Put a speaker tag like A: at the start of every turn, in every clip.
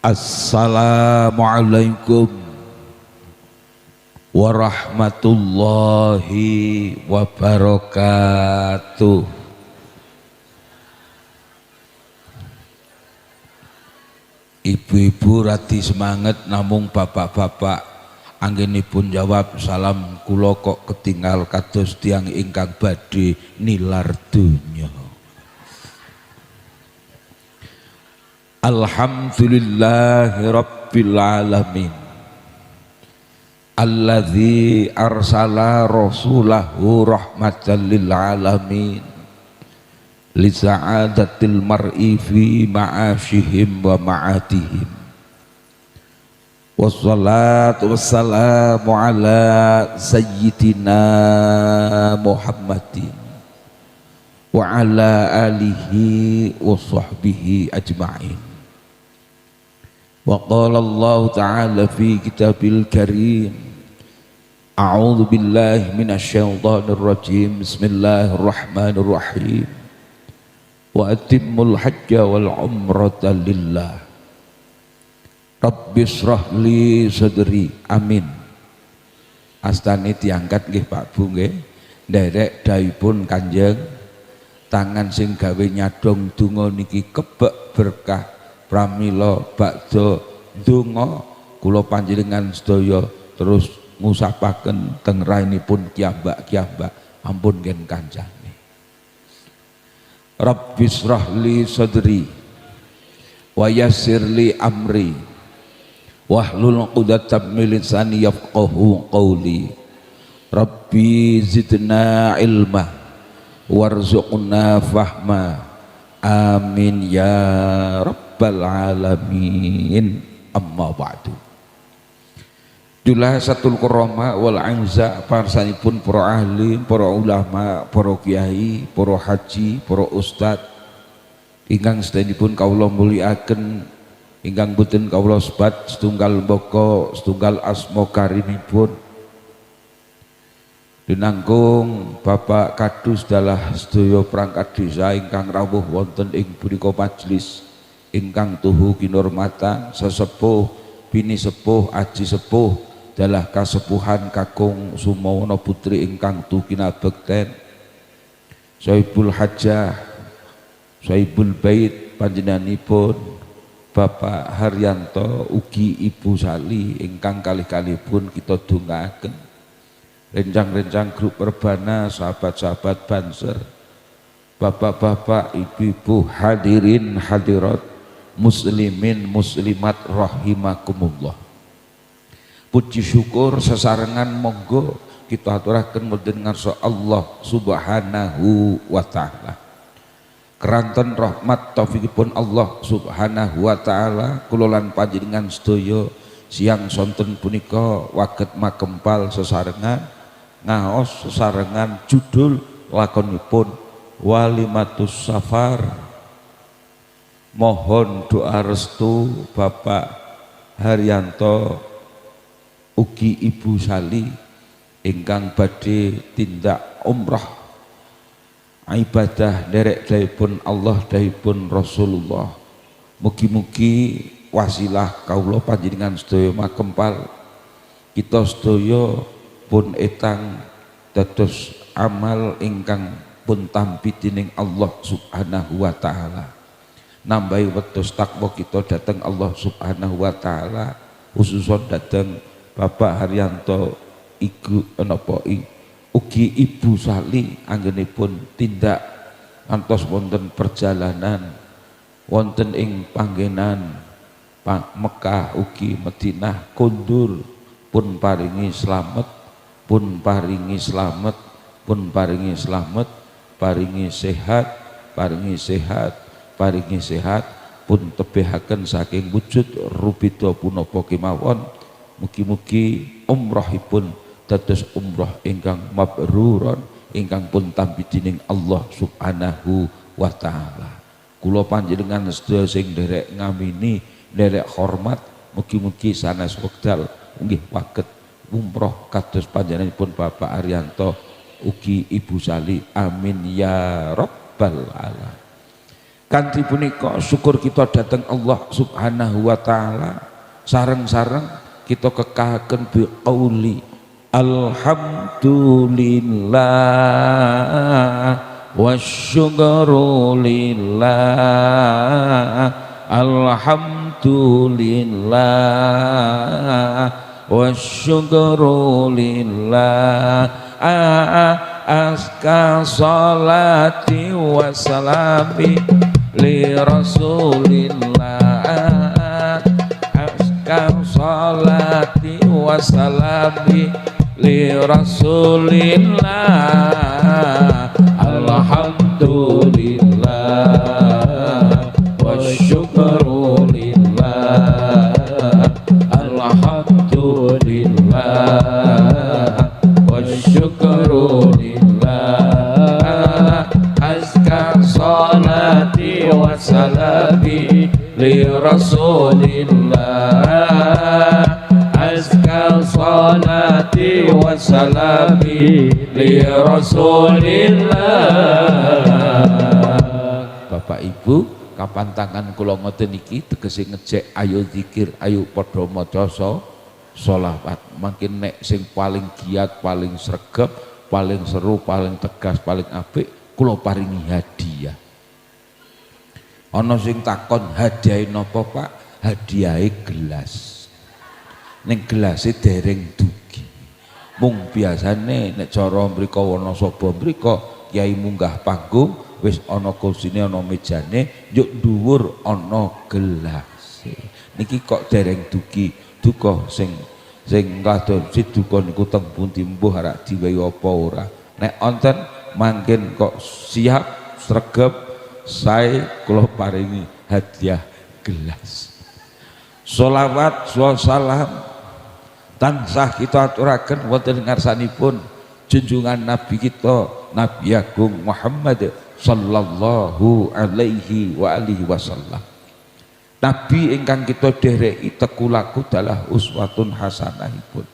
A: Assalamualaikum warahmatullahi wabarakatuh. Ibu-ibu rati semangat, namung bapak-bapak anggenipun jawab salam kula kok ketinggal kados tiyang ingkang badhe nilar donya. Alhamdulillahi rabbil alamin alladzi arsala rasulahu rahmatan lil alamin li sa'adatil mar'i fi ma'ashihim wa ma'atihim. Wassalatu wassalamu ala sayyidina Muhammadin wa ala alihi wa sahbihi ajma'in. Wa qala Allah ta'ala fi kitabil karim, a'udzu billahi minasyaitonir rajim, bismillahirrahmanirrahim, wa atimmul hajja wal umrata lillah. Rabbi shrah li sadri, amin. Astane diangkat nggih Pak Bu nggih, nderek daipun Kanjeng, tangan sing gawe nyadong donga niki kebek berkah. Pramila bakda donga kula panjenengan sedaya terus ngusapaken teng rainipun kiambak-kiambak, ampun ngen kancane. Rabbi shrah li sadri wa yassir li amri wahlul 'uqdatam min lisani yafqahu qawli. Rabbi zidna ilma warzuqna fahma, amin ya rabbal alamin. Amma ba'du. Julasatul Qurama wal Anza, parsanipun para ahli, para ulama, para kiai, para haji, para ustad ingkang sedanipun kawula mulyakaken, ingkang boten kawula sebat setunggal mbaka setunggal asma karimipun dinanggung Bapak Kadus dalah sedaya perangkat desa ingkang rawuh wonten ing punika majelis ingkang tuhu kinurmatan sesepuh bini sepuh aji sepuh dalah kasepuhan kakung Sumawana putri ingkang tuhu kinabekten Sohibul Hajjah Sohibul Bait panjenenganipun Bapak Haryanto ugi Ibu Sali ingkang kalih-kalihipun kita dongaaken, rencang-rencang grup Rebana, sahabat-sahabat Banser, bapak-bapak, ibu-ibu, hadirin hadirat, muslimin muslimat rahimakumullah. Puji syukur sesarengan monggo kita aturaken dengan Allah subhanahu wa ta'ala. Keranten rahmat taufikipun Allah subhanahu wa ta'ala kula lan panjenengan sedaya siang sonten punika waget makempal sesarengan ngaos sesarengan judul lakonipun Walimatus Safar. Mohon doa restu Bapak Haryanto ugi Ibu Sali ingkang badhe tindak umrah ibadah derek daipun Allah daipun Rasulullah. Mugi-mugi wasilah kawula panjenengan sedaya makempal kita sedaya pun etang dados amal ingkang pun tampi dening Allah subhanahu wa ta'ala, nambahi wedhus takwa kita dateng Allah subhanahu wa ta'ala, khususon dateng Bapak Haryanto ugi Ibu Sali anggenipun tindak antos wonten perjalanan wonten ing panggenan Mekah ugi Madinah kondur pun paringi slamet, pun paringi slamet, pun paringi slamet, paringi sehat, paringi sehat, paringi sehat, pun tebihaken saking wujud rubida punapa kemawon. Mugi-mugi umrahipun dados umrah ingkang mabruron ingkang pun tampi dening Allah subhanahu wa ta'ala. Kula panjenengan sedaya sing nderek ngamini, nderek hormat, mugi-mugi sanes wekdal nggih waget umrah kados panjenenganipun Bapak Haryanto ugi Ibu Sali, amin ya rabbal alamin. Kanthi punika syukur kita datang Allah Subhanahu wa taala. Sareng-sareng kita kekahaken biqauli alhamdulillah wasyukru lillah alhamdulillah wasyukru lillah aska salati wassalami li rasulillah aska salati wassalami li rasulillah alhamdulillah wasyukru lillah alhamdulillah wasyukru lillah aska salati wassalami li rasulillah aska salati wassalami li rasulillah. Bapak Ibu, kapan tangan kula ngoten iki tegese ngejek ayo zikir, ayo padha maca sholawat. Makin nek sing paling giat, paling sregep, paling seru, paling tegas, paling apik kula paringi hadiah. Ana sing takon hadiahe napa Pak? Hadiahe gelas. Ning gelase dereng dugi. Mung biasane nek cara mrika Wanasaba mrika kiai munggah panggung wis ana kursine ana mejane njuk dhuwur ana gelase. Niki kok dereng dugi. Duka sing kadon si duka niku teng pundi mbuh arek diwehi apa ora. Nek wonten mangken kok siap sregep sae kula paringi hadiah gelas. Sholawat salam tansah kita aturaken wonten ngarsanipun junjungan Nabi kita Nabi Agung Muhammad sallallahu alaihi wa alihi wasallam. Nabi ingkang kita dereki tekulaku dalah uswatun hasanahipun.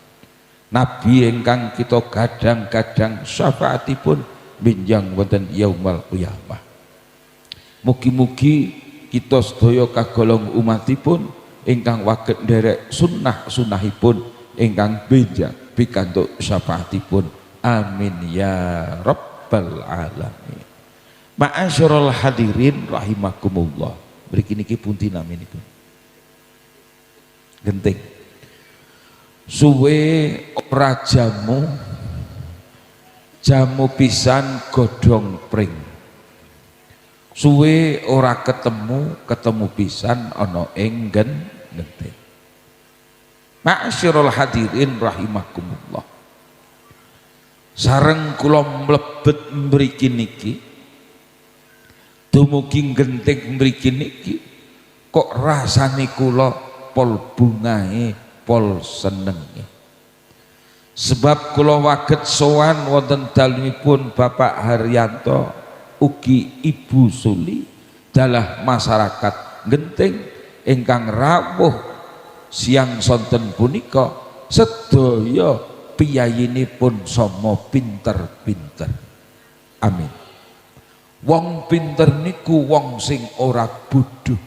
A: Nabi ingkang kita gadang-gadang syafaatipun minjang wonten yaumul qiyamah. Mugi-mugi kita sedaya kagolong umatipun ingkang waget nderek sunnah-sunnahipun ingkang benjang pikantuk syafaatipun. Amin ya rabbal alamin. Ma'asyiral hadirin rahimakumullah. Mriki niki pundi naminipun? Genting. Suwe ora jamu pisan godhong pring. Suwe ora ketemu pisan ana ing genting. Ma'asyiral hadirin rahimakumullah. Sareng kula mlebet mriki niki dumugi genting mriki niki kok rasane kula pol bungae pol senenge. Sebab kula waget sowan wonten dalemipun Bapak Haryanto ugi Ibu Suli dalah masyarakat genting ingkang rawuh siang sonten punika sedaya piyayinipun sama pinter-pinter. Amin. Wong pinter niku wong sing ora bodho.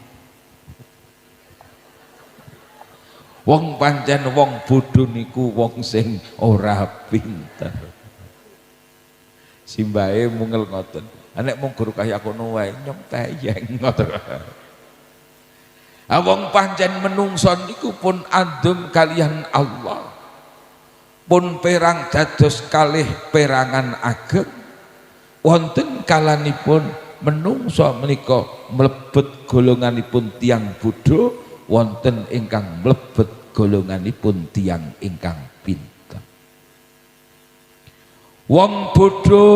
A: Wong pancen wong bodho niku wong sing ora pinter. Simbahe mungel ngoten. Nek mung guru kaya kono wae nyempeyeng ngoten. Wong pancen menungso niku pun andum kalian Allah. Pun perang dados kalih perangan ageng. Wonten kalanipun menungso menika mlebet golonganipun tiang bodho, wonten ingkang mlebet golonganipun tiang ingkang pinter. Wong bodho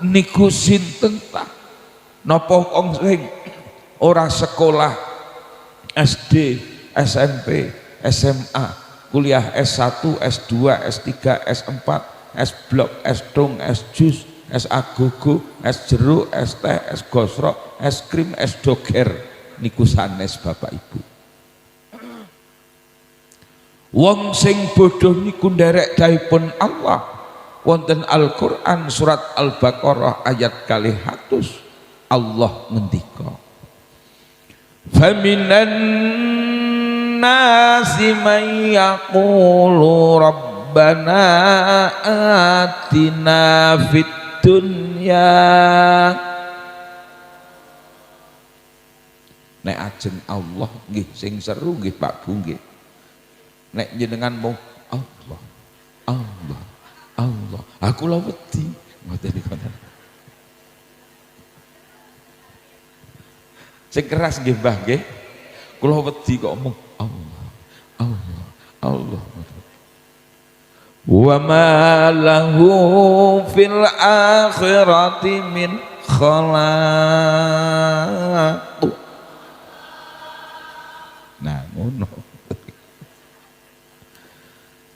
A: niku sinten ta? Napa wong sing ora sekolah SD, SMP, SMA, kuliah S1, S2, S3, S4, es blok, es dong, es jus, es agogo, es jeruk, es teh, es gosrok, es krim, es doger niku sanes Bapak Ibu. Wong sing bodoh niku nderek dawuhipun Allah wonten Al-Qur'an surat Al-Baqarah ayat 200. Allah ngendika faminan nasi man yaqulu rabbana atina fid dunya. Nek ajeng Allah nggih sing seru nggih Pak Bu nggih. Nek jenengan mau Allah Allah Allah aku lho wedi ngoten niku. Sing keras nggih Mbah nggih. Kula wedi kok omong Allah Allah Allah. Wa ma lahu fil akhirati min khalaq. Nah ngono.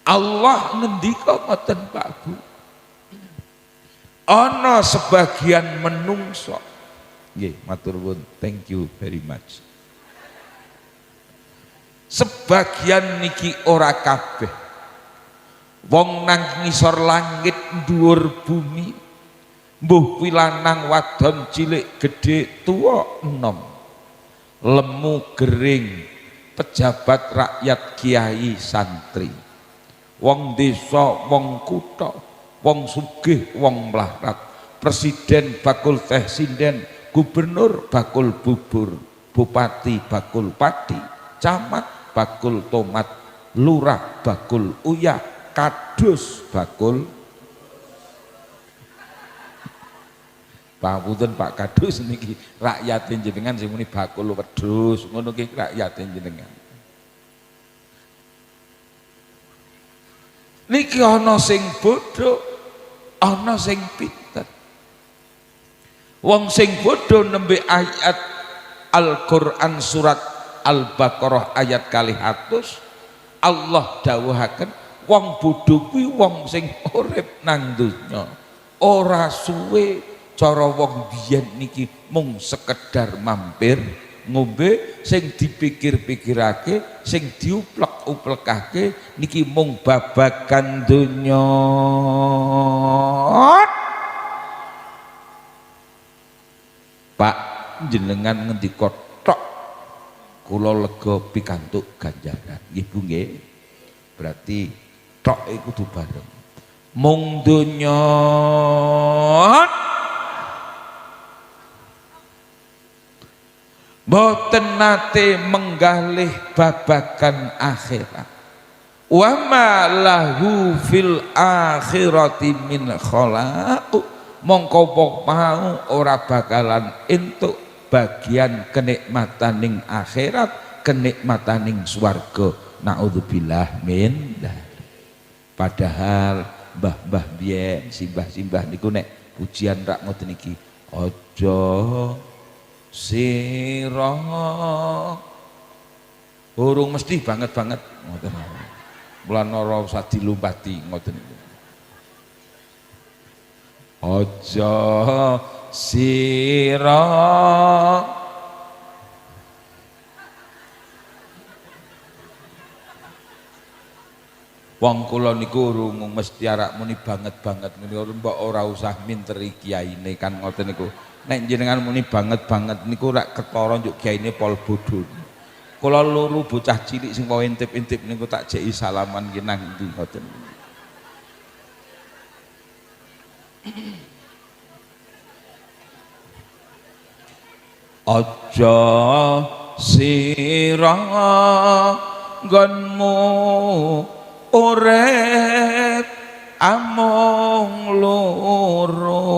A: Allah ngendika ngoten Pak Bu. Ana sebagian menungso. Nggih, matur nuwun. Thank you very much. Sebagian niki ora kabeh. Wong nang ngisor langit dhuwur bumi. Mbuh kuwi lanang wadon cilik gedhe tuwa enom. Lemu gering pejabat rakyat kiai santri. Wong desa, wong kutha, wong sugih, wong mlarat, presiden bakul teh sinden, gubernur bakul bubur, bupati bakul padi, camat bakul tomat, lurah bakul uyah, kadus bakul Pangapunten Pak Kadus niki rakyat jenengan sing muni bakul wedhus ngono ki rakyat jenengan. Niki ana sing bodho, ana sing pinter. Wong sing bodho nembe ayat Al-Qur'an surat Al-Baqarah ayat 200 Allah dawuhaken wong bodho kuwi wong sing urip nang donya ora suwe cara wong biyen niki mung sekedar mampir ngombe sing dipikir-pikirake sing diuplek-uplekake niki mung babagan donya. Pak jenengan ngendika tok kula lega pikantuk ganjaran nggih Bu nggih. Berarti tok iku kudu bareng mung donya boten nate menggalih babagan akhirat. Wa ma lahu fil akhirati min khalaq. Mongko mau ora bakalan entuk bagian kenikmataning akhirat, kenikmataning swarga. Naudzubillah min dzalik. Padahal mbah-mbah biyen, simbah-simbah niku nek pujian rak ngoten iki. Aja sira urung mesti banget-banget ngoten. Mulan ora usah dilumpati ngoten niku. Aja sira wong kula niku urung mesti arak muni banget-banget ngene mbok ora usah minteri kiyaine kan ngoten niku. Nek jenengan muni banget-banget niku rak ketara njuk kiyaine pol bodho. Kula loro bocah cilik sing wae intip-intip niku tak jeki salaman nggih nang ndi ngoten. Aja sira nggonmu urip amung loro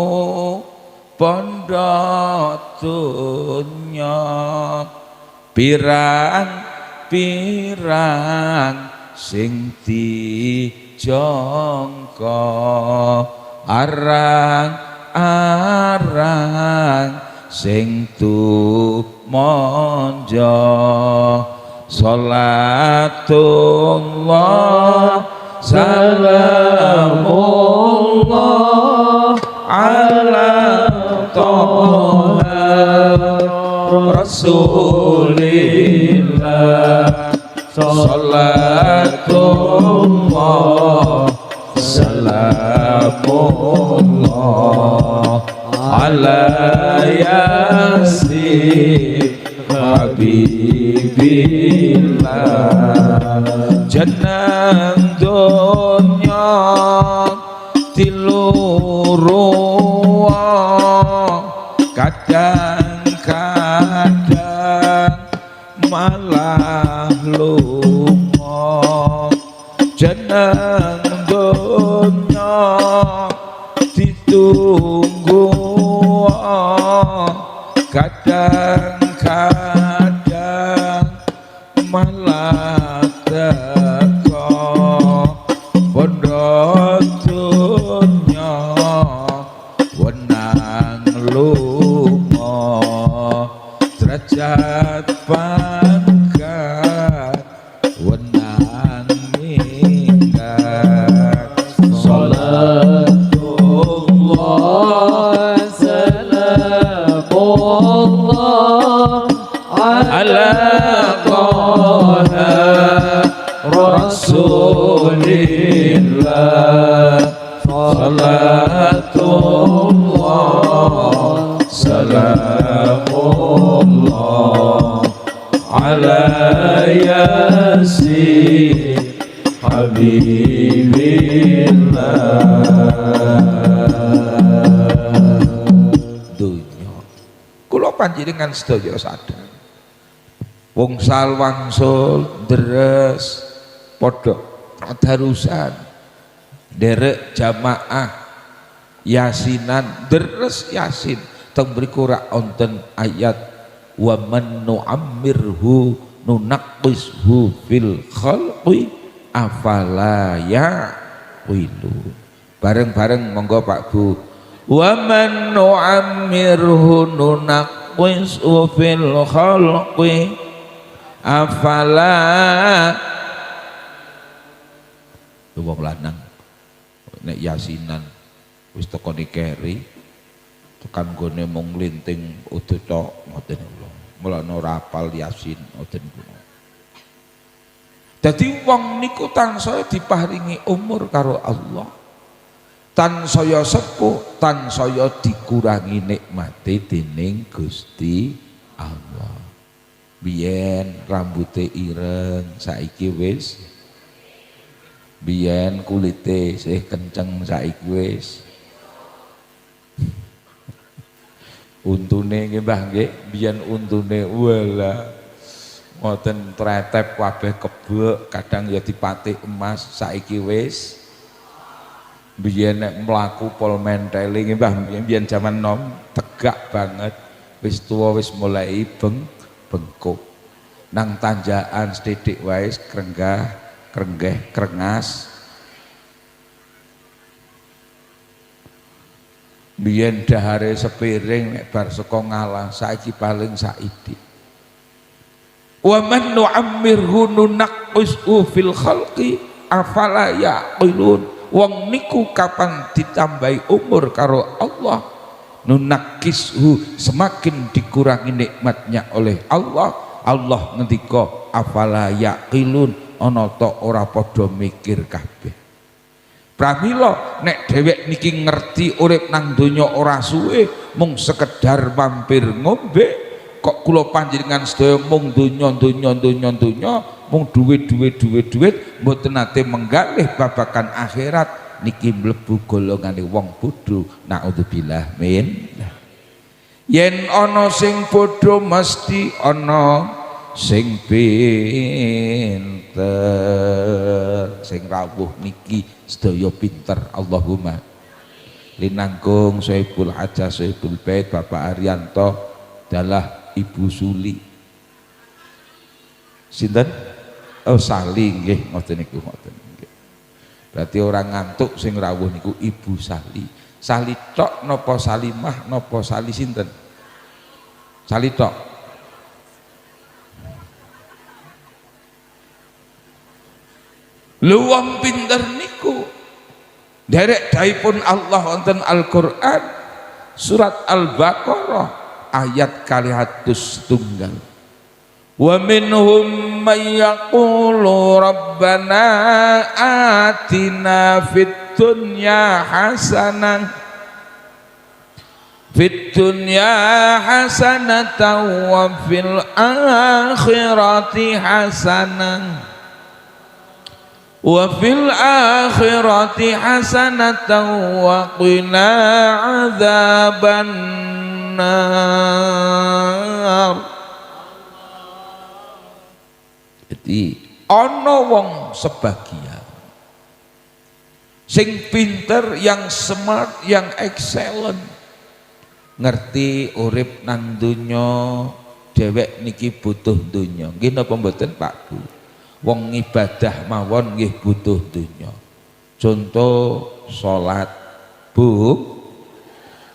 A: bondo dunya pirang-pirang sing dijangka arang-arang sing tumanja salatullah salamullah ala toha rasulillah salatullah salamullah ala yasin habibillah jeneng donya tilurua kadang-kadang malah lunga jeneng donya ditunggu kadang-kadang malah teko bondo dunya wenang lunga derajat pangkat wenang minggat salatullah salamullah ala qaha rasulillah salatullah salamullah ala yasin habibillah dunya kula panjenengan sedaya sadar wong sal wangsul deres padha tarusan derek jamaah yasinan deres yasin teng mriku rak wonten ayat wa man nu'ammirhu nunaqqishu fil khalqi afala yaqilu bareng-bareng monggo Pak Bu wa man nu'ammirhu nunaqqishu fil khalqi afala wong lanang nek yasinan wis teko nikeri tekan gone mung linting utuh tok ngoten kula mulane ora apal yasin ngoten kula dadi wong niku tansaya diparingi umur karo Allah tansaya sepuh tansaya dikurangi nikmate dening Gusti Allah biyen rambute ireng saiki wis biyen kulite isih kenceng saiki wis untune nggih Mbah nggih biyen untune wala ngoten tretep kabeh kebek kadang ya dipatik emas saiki wis biyen nek mlaku pol mentele nggih Mbah biyen jaman nom tegak banget wis tuwa wis mulai bengkok nang tanjakan sithik wae krenggah krenggeh krengas biyen dahare sepiring nek bar saka ngalah saiki paling saiki wa man nu'ammirhu nunaqqishu fil khalqi afala yaqilun wong niku kapan ditambahi umur karo Allah nunaqqishu semakin dikurangi nikmatnya oleh Allah Allah ngendika afala yaqilun ana ta ora padha mikir kabeh pramila nek dhewek niki ngerti urip nang donya ora suwe mung sekedar mampir ngombe kok kula panjenengan sedaya mung donya mung duit mboten nate menggalih babagan akhirat niki mlebu golongane wong bodho naudzubillah min yen ana sing bodho mesti ana sing pinter sing rawuh niki sedaya pinter Allahumma linangkung Sohibul Hajah Sohibul Bait Bapak Arianto adalah Ibu Suli sinten oh Sali nggih ngoten niku ngoten nggih berarti orang ngantuk sing rawuh niku Ibu Sali Sali tok napa Salimah napa Sali sinten Sali tok luwang pinter niku derek daipun Allah wonten Al-Qur'an surat Al-Baqarah ayat 201 wa minhum may yaqulu rabbana atina fid dunya hasanah Fid dunya hasanatan wa fil akhirati hasanah wa fil akhirati hasanatan wa qina adzaban nar. Jadi ana wong sebagian sing pinter, yang smart, yang excellent, ngerti urip nang donya, dhewek niki butuh donya. Nggih napa mboten Pak Bu? Wong ibadah mawon nggih butuh donya. Contoh salat. Bu,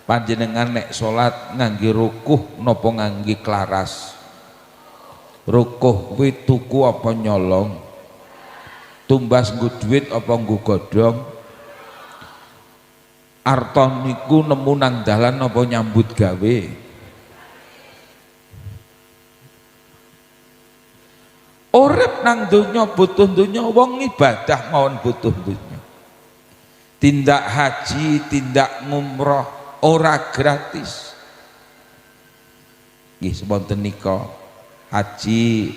A: panjenengan nek salat ngangge rukuh napa ngangge klaras? Rukuh kuwi tuku apa nyolong? Tumbas nggo dhuwit apa nggo godhong? Arto niku nemu nang dalan apa nyambut gawe? Urip nang donya butuh donya, wong ibadah mawon butuh donya. Tindak haji, tindak ngumroh ora gratis. Nggih semonten nika haji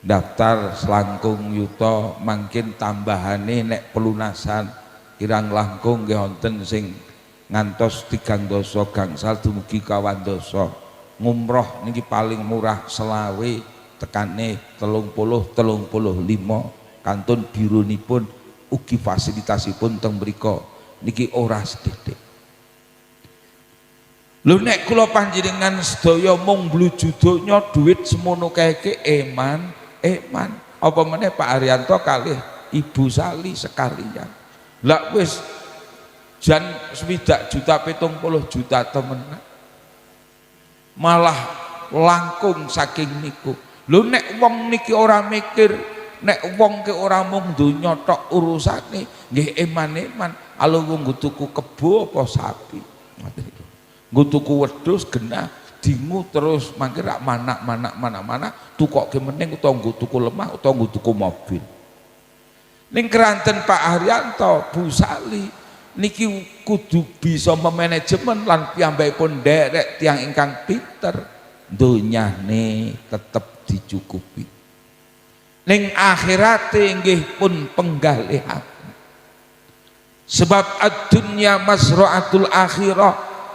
A: daftar selangkung yuta, mangkin tambahane nek pelunasan kirang langkung nggih wonten sing ngantos 3 dasa gangsal dumugi kawan dasa. Ngumroh niki paling murah selawe tekane 30-35, kantun birunipun ugi fasilitasipun teng mriku niki ora sithik. Lho nek kula panjenengan sedaya mung mbluju donya dhuwit semono kae eman apa meneh Pak Haryanto kalih Ibu Sali sekalian. Lah wis jan 20 juta 70 juta temenan malah langkung saking niku. Lho nek wong niki ora mikir, nek wong ki ora mung donya tok urusane, nggih eman-eman alo nggo tuku kebo apa sapi. Nggo tuku wedhus genah dingu terus mangke rak manak tukoke meneng utawa nggo tuku lemah utawa nggo tuku mobil. Ning keranten Pak Haryanto, Bu Sali niki kudu bisa memanajemen lan piyambakipun nderek tiyang ingkang pinter, donyane tetep dicukupi. Ning akhirate nggih pun penggalihan. Sebab ad-dunya masra'atul akhirah,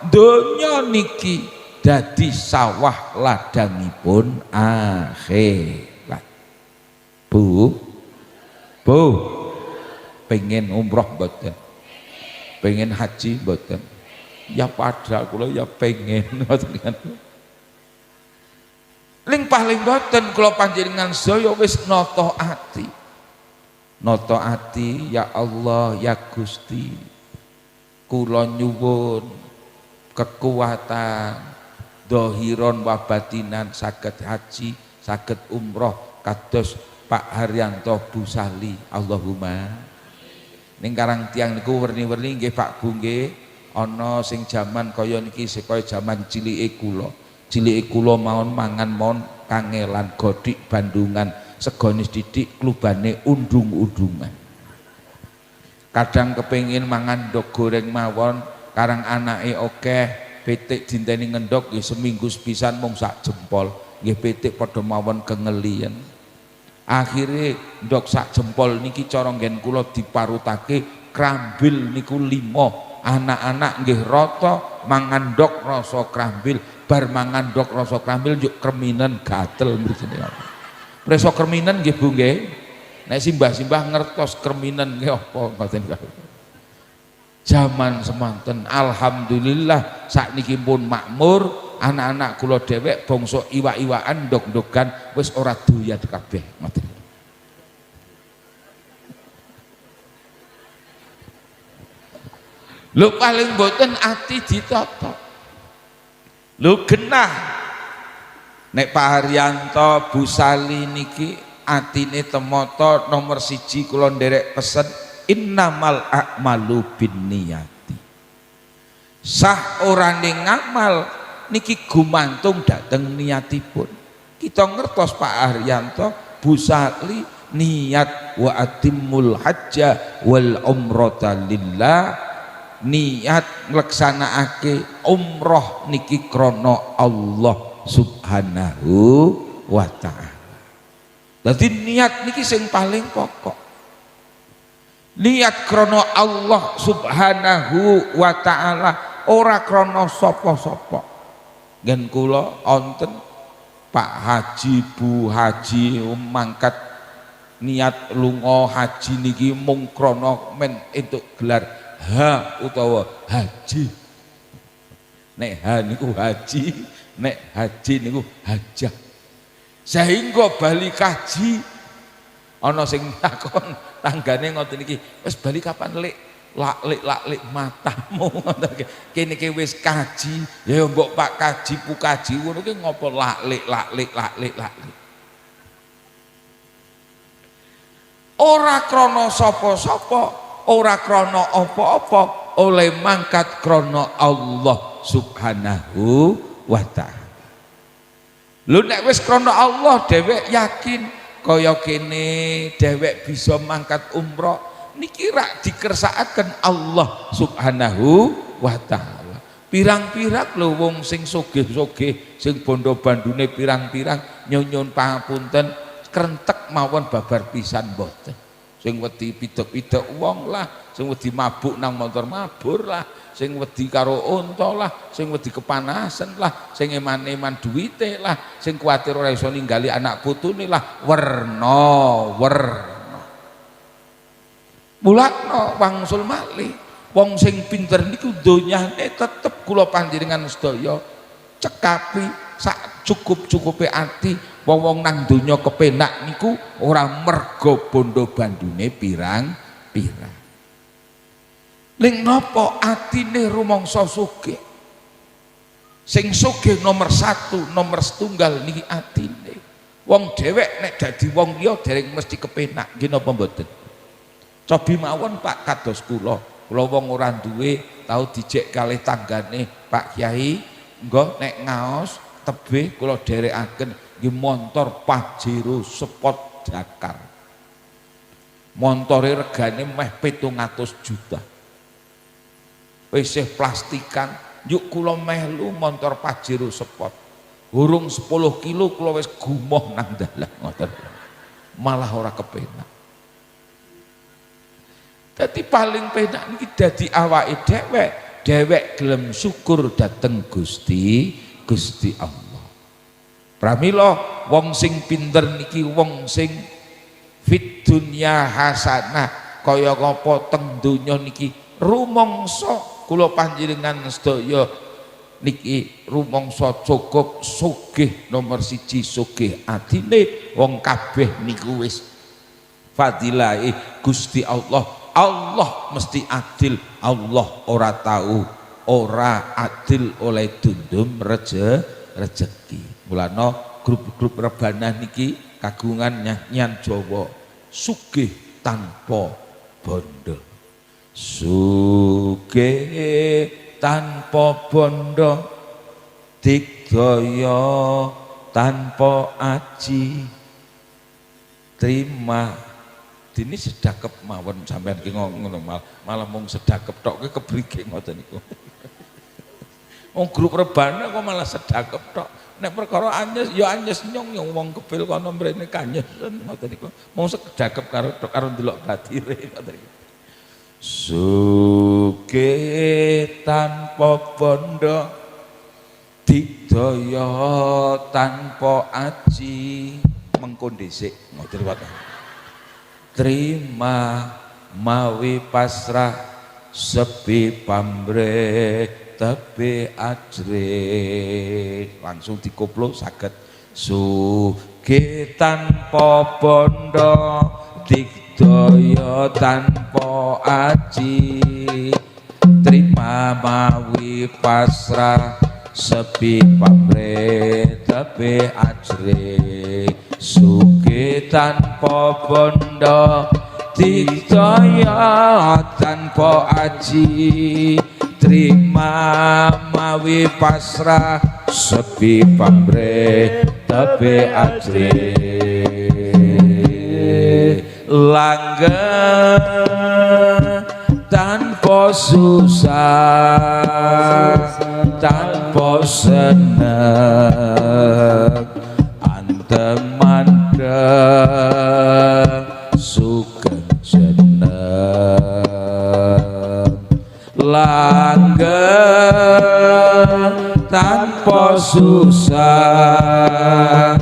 A: donya niki dadi sawah ladangipun akhirat. Bu, pengen umroh mboten? Pengen haji mboten? Ya padahal kula ya pengen ngoten kan. Ling paling mboten kula panjenengan sedaya wis nata ati. Nata ati, ya Allah, ya Gusti. Kula nyuwun kekuatan dhahiron wa batinan saged haji, saged umroh kados Pak Haryanto, Bu Sali. Allahumma. Ning karang tiang niku werni-werni nggih Pak Bu nggih, ana sing jaman kaya niki kaya jaman cilike kula. Cilike kula mawon mangan mawon kangelan godik bandungan, segone didik klubane undung-undungan. Kadang kepengin mangan ndok goreng mawon, karang anake akeh, pitik dinteni ngendok nggih seminggu sepisan mung sak jempol. Nggih pitik padha mawon kengelian. Akhirnya ndok sak jempol niki cara nggen kula diparutake krambil niku 5. Anak-anak nggih rata mangan ndok rasa krambil, bar mangan ndok rasa krambil yuk kreminen gatel mriki. Preso kreminen nggih Bu nggih. Nek simbah-simbah ngertos kreminen nggih apa ngoten. Zaman semanten alhamdulillah sakniki pun makmur. Anak-anak kula dhewek bangsa iwak-iwakan ndok-ndokan wis ora doyan kabeh ngoten. Lho paling mboten ati ditata. Lho genah nek Pak Haryanto, Bu Sali niki atine temata nomor 1 kula nderek pesen innamal a'malu binniyati. Sah ora ning ngamal niki gumantung dateng niatipun. Kita ngertos Pak Haryanto, Bu Sali niat wa atimul hajja wal umrata lillah niat ngleksanakake umroh niki krana Allah Subhanahu wa ta'ala. Dadi niat niki sing paling pokok. Niat krana Allah Subhanahu wa ta'ala, ora krana sapa-sapa. Ngen kula wonten Pak Haji, Bu Haji mangkat niat lunga haji niki mung krana men entuk gelar H utawa haji. Nek H niku haji, nek haji niku hajah. Sehingga bali kaji ana sing takon tanggane ngoten iki, wis bali kapan Lek? Lak-lik matamu ngoten iki. Kene iki wis kaji, ya mbok Pak kaji Bu kaji ngono ki ngopo lak-lik. Ora krana sapa-sapa, ora krana apa-apa, oleh mangkat krana Allah Subhanahu wa ta'ala. Lho nek wis krana Allah dhewek yakin kaya kene dhewek bisa mangkat umroh niki rak dikersakaken Allah Subhanahu wa ta'ala. Pirang-pirang lho wong sing sugih-sugih sing bondo bandune pirang-pirang nyunyun pangapunten krentek mawon babar pisan mboten. Sing wedi pidhok-pidhok wong lah, sing wedi mabuk nang motor mabur lah, sing wedi karo unta lah, sing wedi kepanasan lah, sing eman-eman duwite lah, sing kuwatir ora iso ninggali anak putune lah, werna. Mulakno wangsul malih wong sing pinter niku donyane tetep kula panjenengan sedaya cekapi sak cukup-cukupe ati. Wong nang donya kepenak niku ora mergo bondo bandune pirang-pirang. Ning napa atine rumangsa sugih? Sing sugih nomor 1, nomor setunggal niki atine. Wong dhewek nek dadi wong liya dereng mesti kepenak, nggih napa mboten? Cobi mawon Pak kados kula wong ora duwe tau dijek kalih tanggane Pak Kyai, nggo nek ngaos tebih kula dherekaken nggih montor Pajero Sport Dakar. Montore regane meh 700 juta. Isih plastikan, yuk kula melu montor Pajero Sport. Urung 10 kilo kula wis gumoh nang dalan ngoten. Malah ora kepenak. Dadi paling penak niki dadi awake dhewek gelem syukur dateng Gusti Allah. Pramila wong sing pinter niki wong sing fit dunya hasanah kaya ngapa teng donya niki rumangsa kula panjenengan sedaya niki rumangsa cukup sugih nomor 1 sugih atine wong kabeh niku wis fadilahe Gusti Allah. Allah mesti adil, Allah ora tahu ora adil oleh dundum rezeki. Mulane grup-grup rebanah niki kagungan nyanyian Jawa sugih tanpa bondo. Sugih tanpa bondo, digdaya tanpa aji, terima dini sedakep mawon sampean ki ngono malah mung sedakep tok ki kebrige ngoten niku. Wong grup rebana kok malah sedakep tok. Nek perkara anyes ya anyes nyong yang wong kepil kono mrene kanyes ngoten niku. Mung sedakep karo ndelok batire ngoten niku. Sugih tanpa bondo, digdaya tanpa aji, mengko dhisik ngoten wae. Terima mawi pasrah sepi pamrih tepi ajre, langsung dikoplo saged. Sugih tanpa bondo, digdaya tanpa aji, terima mawi pasrah sepi pamrih tepi ajre. Sugih tanpa bondo, digdaya tanpa aji, terima mawi pasrah sepi pamrih tepi ajre. Langgeng tanpa susah tanpa seneng anteng mandeng sugeng jeneng langgeng tanpa susah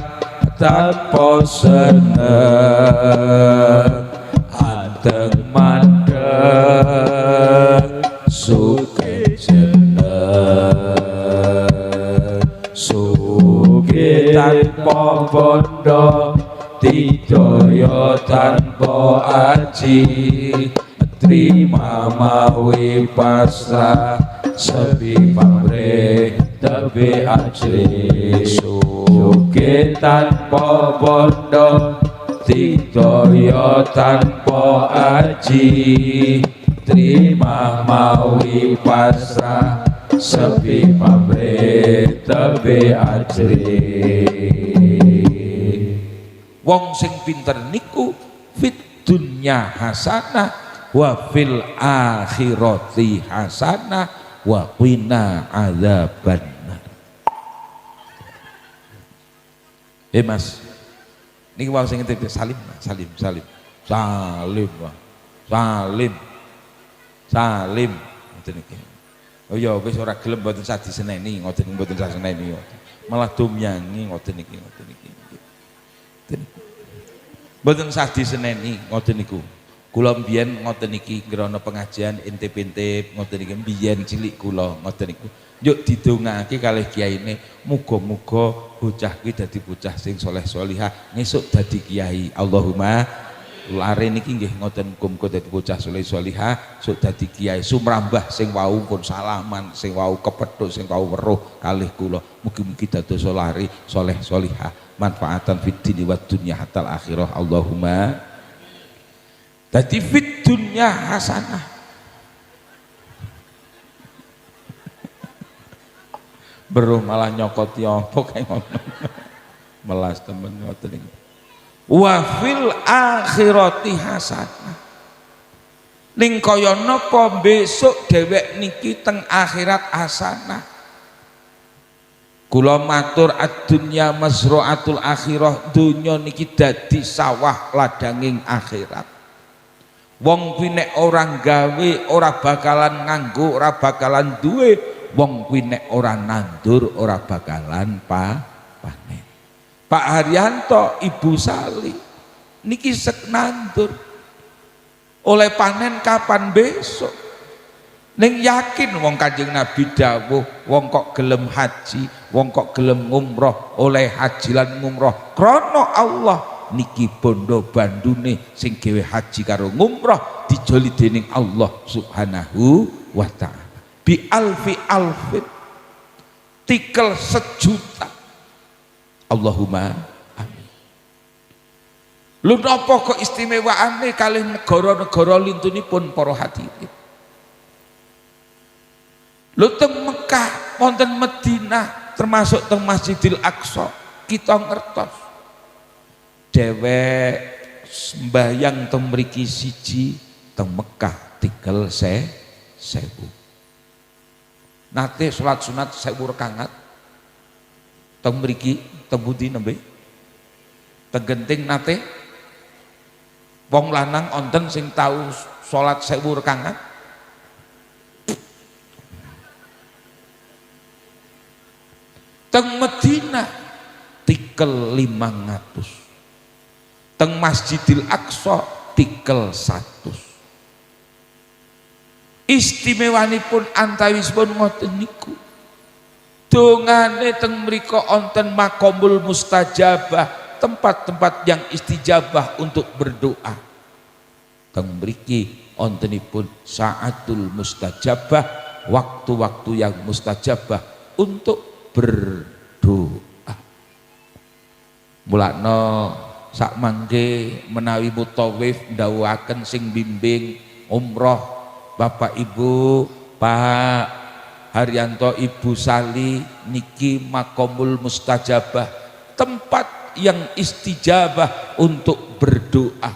A: tanpa seneng anteng mandeng sugeng jeneng sugih tanpa bondo tidaya tanpa aji trima mawi pasrah sepi pamrih tebe ajri sugih tanpa bondo tidaya tanpa aji trima mawi pasrah sepi pamrih tebe ajri. Wong sing pinter niku fit dunya hasanah wa fil akhirati hasanah wa qina adzabannar. Mas, niki wong sing ngerti salim ngoten niki. Oh ya wis ora gelem mboten sadi seneni ngoten mboten sadi seneni. Malah domyangi ngoten niki. Mboten sadi seneni ngoten niku. Kula mbiyen ngoten niki ngrana pengajian intip-intip ngoten niki mbiyen cilik kula ngoten niku. Yuk didongake kalih kiyaine muga-muga bocah ki dadi bocah sing saleh salihah ngesuk dadi kiai. Allahumma lare niki nggih ngoten muga-muga dadi bocah saleh salihah sok dadi kiai sumrambah sing wau pun salaman sing wau kepethuk sing wau weruh kalih kula mugi-mugi dados lare saleh salihah manfaatan fid dini wad dunya hatal akhirah. Allahumma dadi fid dunya hasanah. Beruh malah nyokoti apa kayak ngono. Melas temen ngoten iki. Wa fil akhirati hasanah. Ning kaya napa besok dhewek niki teng akhirat hasanah. Kula matur ad-dunya mazra'atul akhirah, donya niki dadi sawah ladanging akhirat. Wong kuwi nek ora gawe ora bakalan nganggo, ora bakalan duwe. Wong kuwi nek ora nandur ora bakalan panen. Pak Haryanto, Ibu Sali niki sek nandur. Oleh panen kapan besok? Ning yakin wong Kanjeng Nabi dawuh, wong kok gelem haji, wong kok gelem ngumroh, oleh haji lan ngumroh krana Allah niki bondo bandune sing gawe haji karo ngumroh dijoli dening Allah Subhanahu wa ta'ala. Bi alfi alfin tikel sejuta. Allahumma amin. Lho napa kok istimewaane kalih negara-negara lintunipun para hadirin? Lho teng Mekah wonten Madinah termasuk teng Masjidil Aqsa kita ngertos dhewek sembahyang teng mriki siji teng Mekah tikel 1000. Nate salat sunat 1000 rakaat teng mriki teng pundi nembe teng Genting nate wong lanang onten sing tau salat 1000 rakaat teng Madinah tikel 500 teng Masjidil Aqsa tikel 100. Istimewanipun antawisipun ngoten niku. Dongane teng mriko onten makomul mustajabah, tempat-tempat yang istijabah untuk berdoa. Teng mriki ontenipun saatul mustajabah, waktu-waktu yang mustajabah untuk berdoa. Mulakno sak mangke menawi mutawif ndawuhaken sing bimbing umroh Bapak Ibu, Pak Haryanto, Ibu Sali niki makomul mustajabah, tempat yang istijabah untuk berdoa.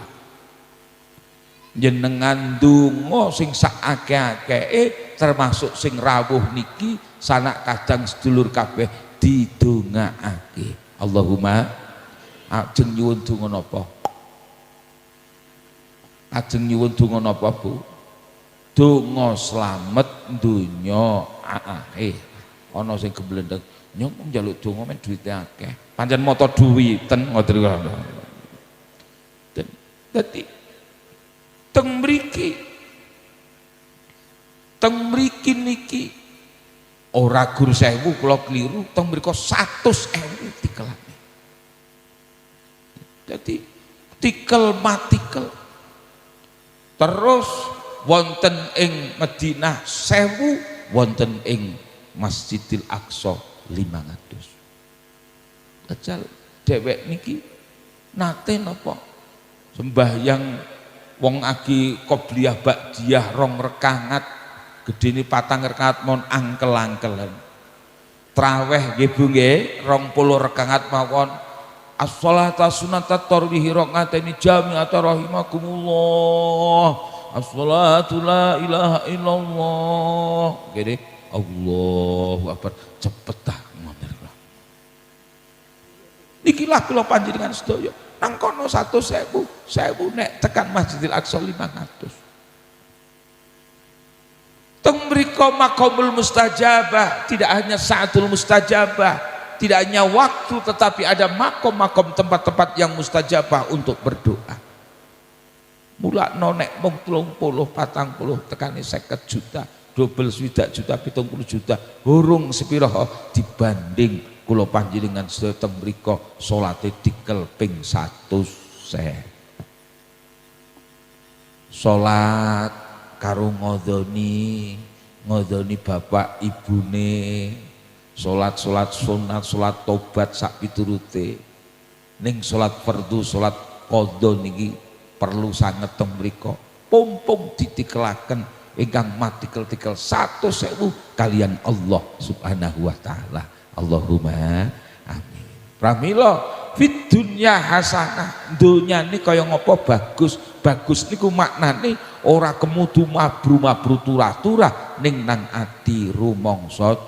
A: jenengan ndonga sing sak akeh-akeh termasuk sing rawuh niki sanak kadang sedulur kabeh didongaake. Allahumma ajeng nyuwun donga napa? Ajeng nyuwun donga napa, Bu? Donga slamet donya akhir. Ana sing gemblendeng nyong njaluk donga men duwite akeh. Pancen mata duwiten ngoten lho. Dadi teng mriki niki ora gur 1000 kula kliru, teng mriko 100.000 tikelane. Jadi tikel matikel. Terus wonten ing Madinah 1000, wonten ing Masjidil Aqsa 500. Dajal dhewek niki nate napa sembahyang wong agi qobliyah ba'diyah 2 rakaat gedene 4 rakaat mon angkel-angkelen. Traweh nggih Bu nggih 20 rakaat mawon. As-sholata sunatat tarwihi rakaataini jami'ata rahimakumullah. As-sholatu la ilaha illallah. Gede Allahu akbar cepet dah ngoten. Niki lah kula panjenengan sedaya nang kono 100.000 nek tekan Masjidil Aqsa 500. Teng mriko maqamul mustajabah, tidak hanya saatul mustajabah, tidak hanya waktu tetapi ada makom-makom tempat-tempat yang mustajabah untuk berdoa. Mula nonek mung 30 40 tekane 50 juta, double 20 juta 70 juta urung sepira dibanding kula panjenengan sedaya teng mriko salate dikel ping 100.000. Salat karo ngodoni bapak ibune, salat sunat, salat tobat sak piturute. Ning salat fardu, salat qadha niki perlu sanget teng mriko. Pumpung ditikelaken ingkang matikel-tikel 100.000 kalian Allah Subhanahu wa taala. Allahumma amin. Pramila fid dunya hasanah, dunya ini kaya ngapa bagus niku maknane ora kemudu mabru turah-turah ning nang ati rumangsa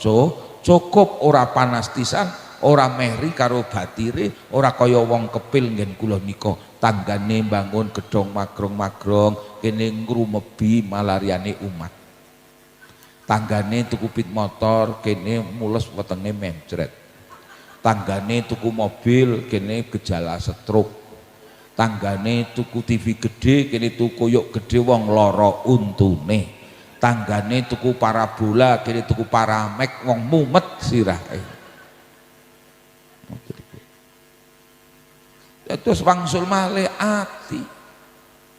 A: cukup, ora panas tisan, ora mehri karo batire, ora kaya wong kepil nggen kula nika tanggane bangun gedhong magrong kene ngrumebi malariane umat. Tanggane tuku pit motor kene mules wetenge mencret. Tanggane tuku mobil kene gejala stroke. Tanggane tuku TV gede kene tuku yuk gede wong lara untune. Tanggane tuku parabola kene tuku paramek wong mumet sirahe. Terus wangsul malih ati.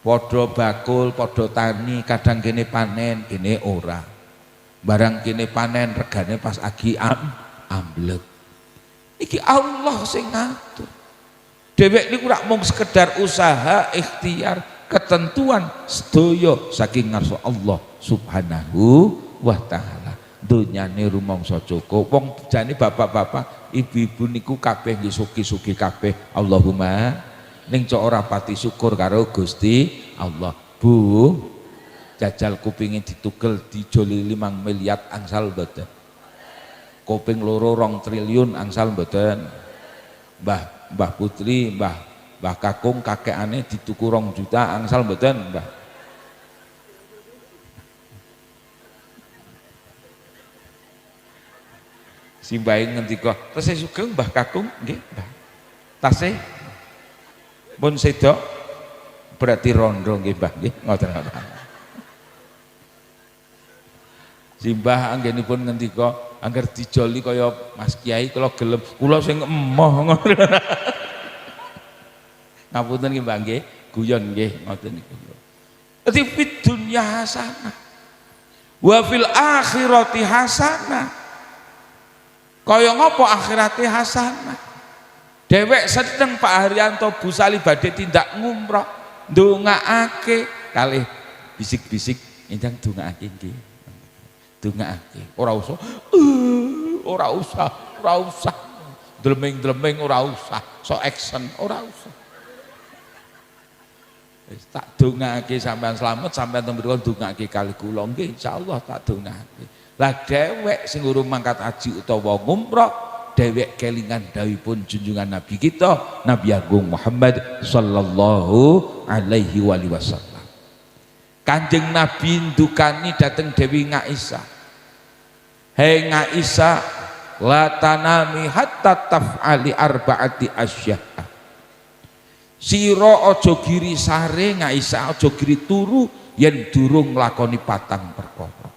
A: Padha bakul, padha tani, kadang kene panen, kene ora. Barang kene panen regane pas agi amblek. Iki Allah sing ngatur. Dhewek niku rak mung sekedar usaha ikhtiar ketentuan sedaya saking ngarsa Allah Subhanahu wa taala. Donyane rumangsa cukup. Wong jane bapak-bapak, ibu-ibu niku kabeh nggih suki-suki kabeh. Allahumma ning cok ora pati syukur karo Gusti Allah. Bu, jajal kupingin ditukel dijoli 5 miliar angsal mboten? Kuping loro 2 triliun angsal mboten? Mbah Putri, Mbah Kakung kakekane dituku 2 juta angsal mboten, Mbah? Simbahe ngendika, "Tesih sugeng Mbah Kakung?" Nggih, Mbah. Tasih pun sedok berarti rondo nggih, Mbah, nggih, ngoten-ngoten. Simbah anggenipun ngendika, angger dijoli kaya Mas Kiai kula gelem, kula sing emoh ngoten. Ngapunten nggih Mbah nggih, guyon nggih ngoten niku. Dadi fid dunya hasanah wa fil akhirati hasanah. Kaya ngapa akhirate hasanah? Dewek sedeng Pak Haryanto Bu Sali badhe tindak ngumrah, ndongaake kalih bisik-bisik ingkang ndongaake nggih. Ndongaake ora usah dlemeng-dlemeng ora usah, so action ora usah. Wis tak dongake sampean slamet, sampean teng mriku dongake kali kula nggih insyaallah tak dongake. Lah dhewek sing urung mangkat haji utawa ngumrah, dhewek kelingan dawuhipun junjungan Nabi kita Nabi Agung Muhammad sallallahu alaihi wasallam. Kanjeng Nabi ndukani dateng Dewi Ngaisyah, hei Ngaisyah, la tanami hatta taf'ali arba'ati asya'a. Sira aja giri sare Ngaisyah, aja giri turu yen durung nglakoni patang perkara.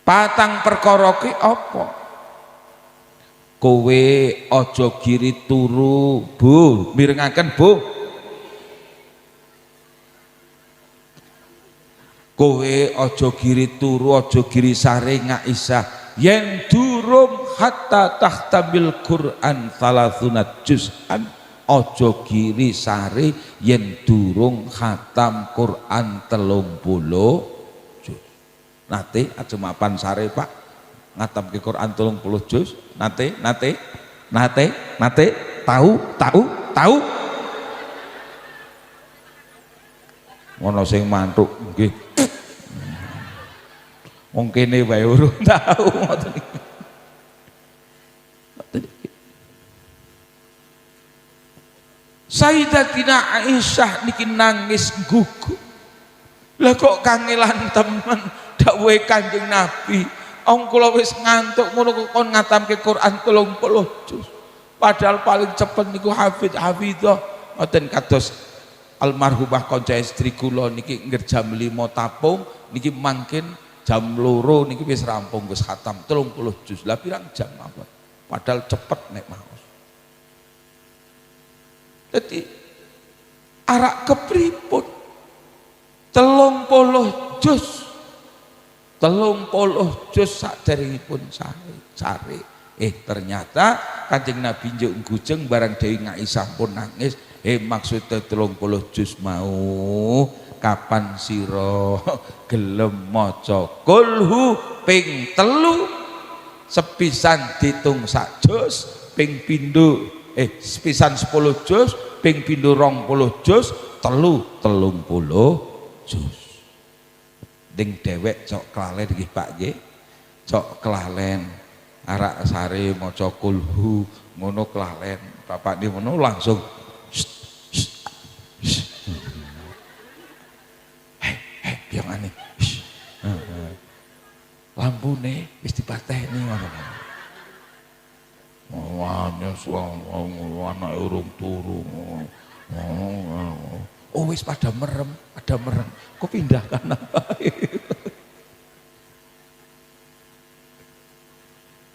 A: Patang perkara ki apa? Kowe aja giri turu, Bu, mirengaken Bu. Kowe aja giri turu, aja giri sare Ngaisyah yen durung hatta tahtamil Quran salasunat juz'an, aja giri sare yen durung khatam Quran 30 juz. Nate aja mapan sare Pak ngatamke Quran 30 juz, nate tahu ngono sing mantuk nggih. Wong kene wae urung tahu ngoten iki. Sayyidatina Aisyah niki nangis gugu. Lah kok kangelan temen dawuhe Kanjeng Nabi, ong kula wis ngantuk ngono kok kon ngatamke Quran 30 juz. Padahal paling cepet niku hafidhah ngoten kados almarhumah kanca istri kula niki ngger jam 5 tapung niki mangkin jam 2 niki wis rampung wis khatam 30 juz. Lah pirang jam mawon. Padahal cepet nek maos. Jadi arak kepripun 30 juz 30 juz saderengipun sare. Ternyata Kanjeng Nabi njuk gujeng barang Dewi Ngaisyah pun nangis. Maksudnya 30 juz mau kapan sira gelem maca kulhu ping 3 sepisan ditung sak juz ping pindho sepisan 10 juz ping pindho 20 juz 30 juz. Ding dhewek cok kelalen nggih Pak nggih. Cok kelalen arak sare maca kulhu ngono kelalen. Bapak niku ngono langsung biangane lampune wis dipateni ngono. Wanya anake urung turu. Oh wis pada merem. Kok pindahkan apa?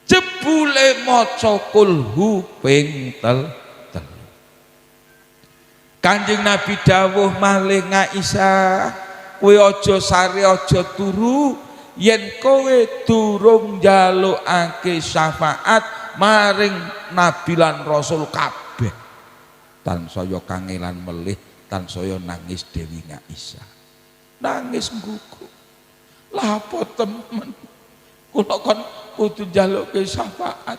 A: Jebule maca kulhu ping 3. Kanjeng Nabi dawuh malih Ngaisyah, kowe aja sare aja turu yen kowe durung njalukake syafaat maring Nabi lan Rasul kabeh. Tansaya kangelan melih, tansaya nangis Dewi Ngaisyah. Nangis nggugu. Lah apa temen? Kula kon kudu njalukke syafaat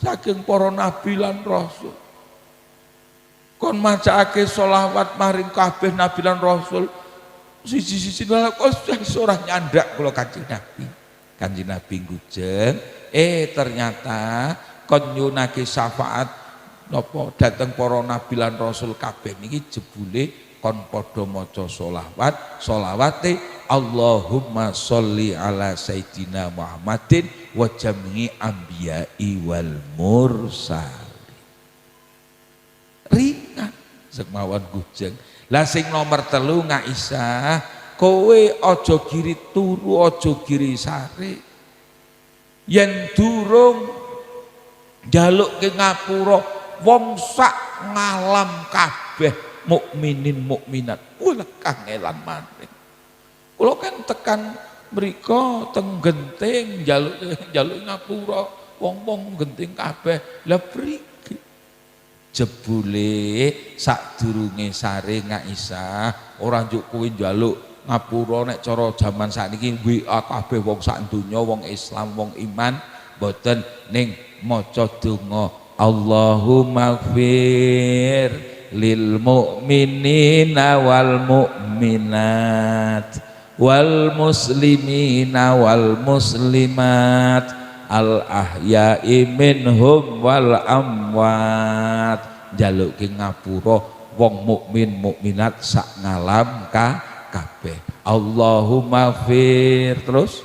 A: saking para nabi lan rasul. Kon macaake sholawat maring kabeh nabi lan rasul. Siji-siji kok ora nyandak kula Kanjeng Nabi. Kanjeng Nabi ngujeng, ternyata kon nyunake syafaat napa dateng para nabi lan rasul kabeh niki jebule kon padha maca sholawate Allahumma sholli ala sayyidina Muhammadin wa jami'i anbiya'i wal mursalin. Ringan sekmawon gujeng. Lah sing nomor 3 Ngaisyah, kowe aja giri turu aja giri sare yen durung njalukke ngapura wong sak ngalam kabeh mukminin mukminat. Wah kangelan maning. Kula kan tekan mriko teng genting njaluk ngapura wong-wong genting kabeh. Lah mriki jebule sadurunge sare Ngaisyah ora njuk kowe njaluk ngapura nek cara jaman sakniki WA kabeh wong sak donya, wong Islam, wong iman mboten ning maca donga Allahumma gfir lil mu'minina wal mu'minat wal muslimina wal muslimat al ahya'i minhum wal amwat. Njaluk ki ngapura wong mukmin mukminat sak ngalam kabeh. Allahumma fir, terus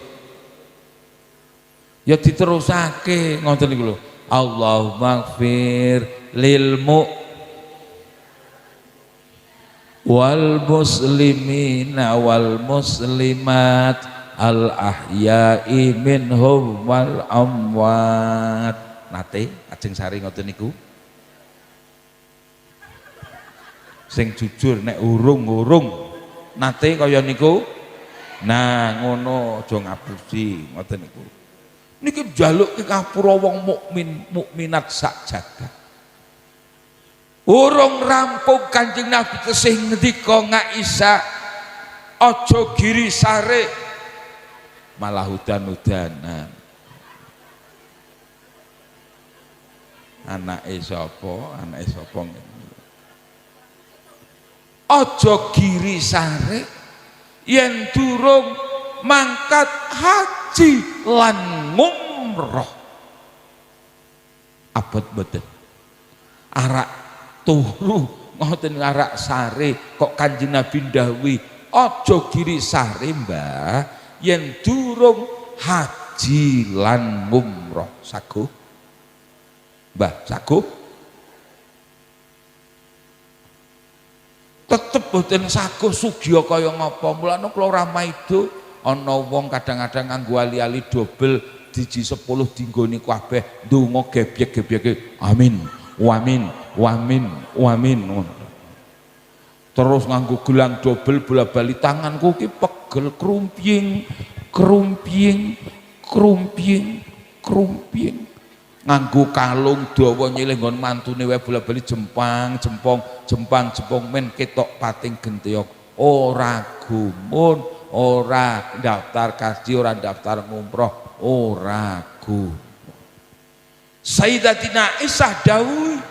A: ya diterusake ngoten niku lho. Allahumma fir lil wal muslimina wal muslimat al ahya'i minhum wal amwat. Nate ajeng sari ngoten niku. Sing jujur nek urung nate kaya niku. Nah ngono aja ngapusi ngoten niku. Niki njaluk ngapura wong mukmin mukminat sak jagat. Urung rampung Kanjeng Nabi tesih ngendika Aisyah aja giri sare malah udan-udanan. Anake sapa aja giri sare yen durung mangkat haji lan ngumrah. Abot boten arak turu ngoten arak sare kok Kanjeng Nabi ndhawuhi aja giri sare Mbah yen durung haji lan ngumrah. Saguh Mbah, saguh tetep boten saguh sugih kaya ngapa. Mulane kula ora maido ana wong kadang-kadang nganggo ali-ali dobel diji 10 dinggone kabeh ndonga gebyek-gebyeke amin wamin wamin wamin. Terus nganggo gelang dobel bola-bali tanganku ki pegel krumping krumping krumping krumping. Nganggo kalung dawa nyilih nggon mantune wae bola-bali jempang jempong jempang jempong men ketok pating gentiok. Ora gumun, ora daftar kaji, ora daftar ngumroh, ora gumun. Sayyidatina Aisyah dawuh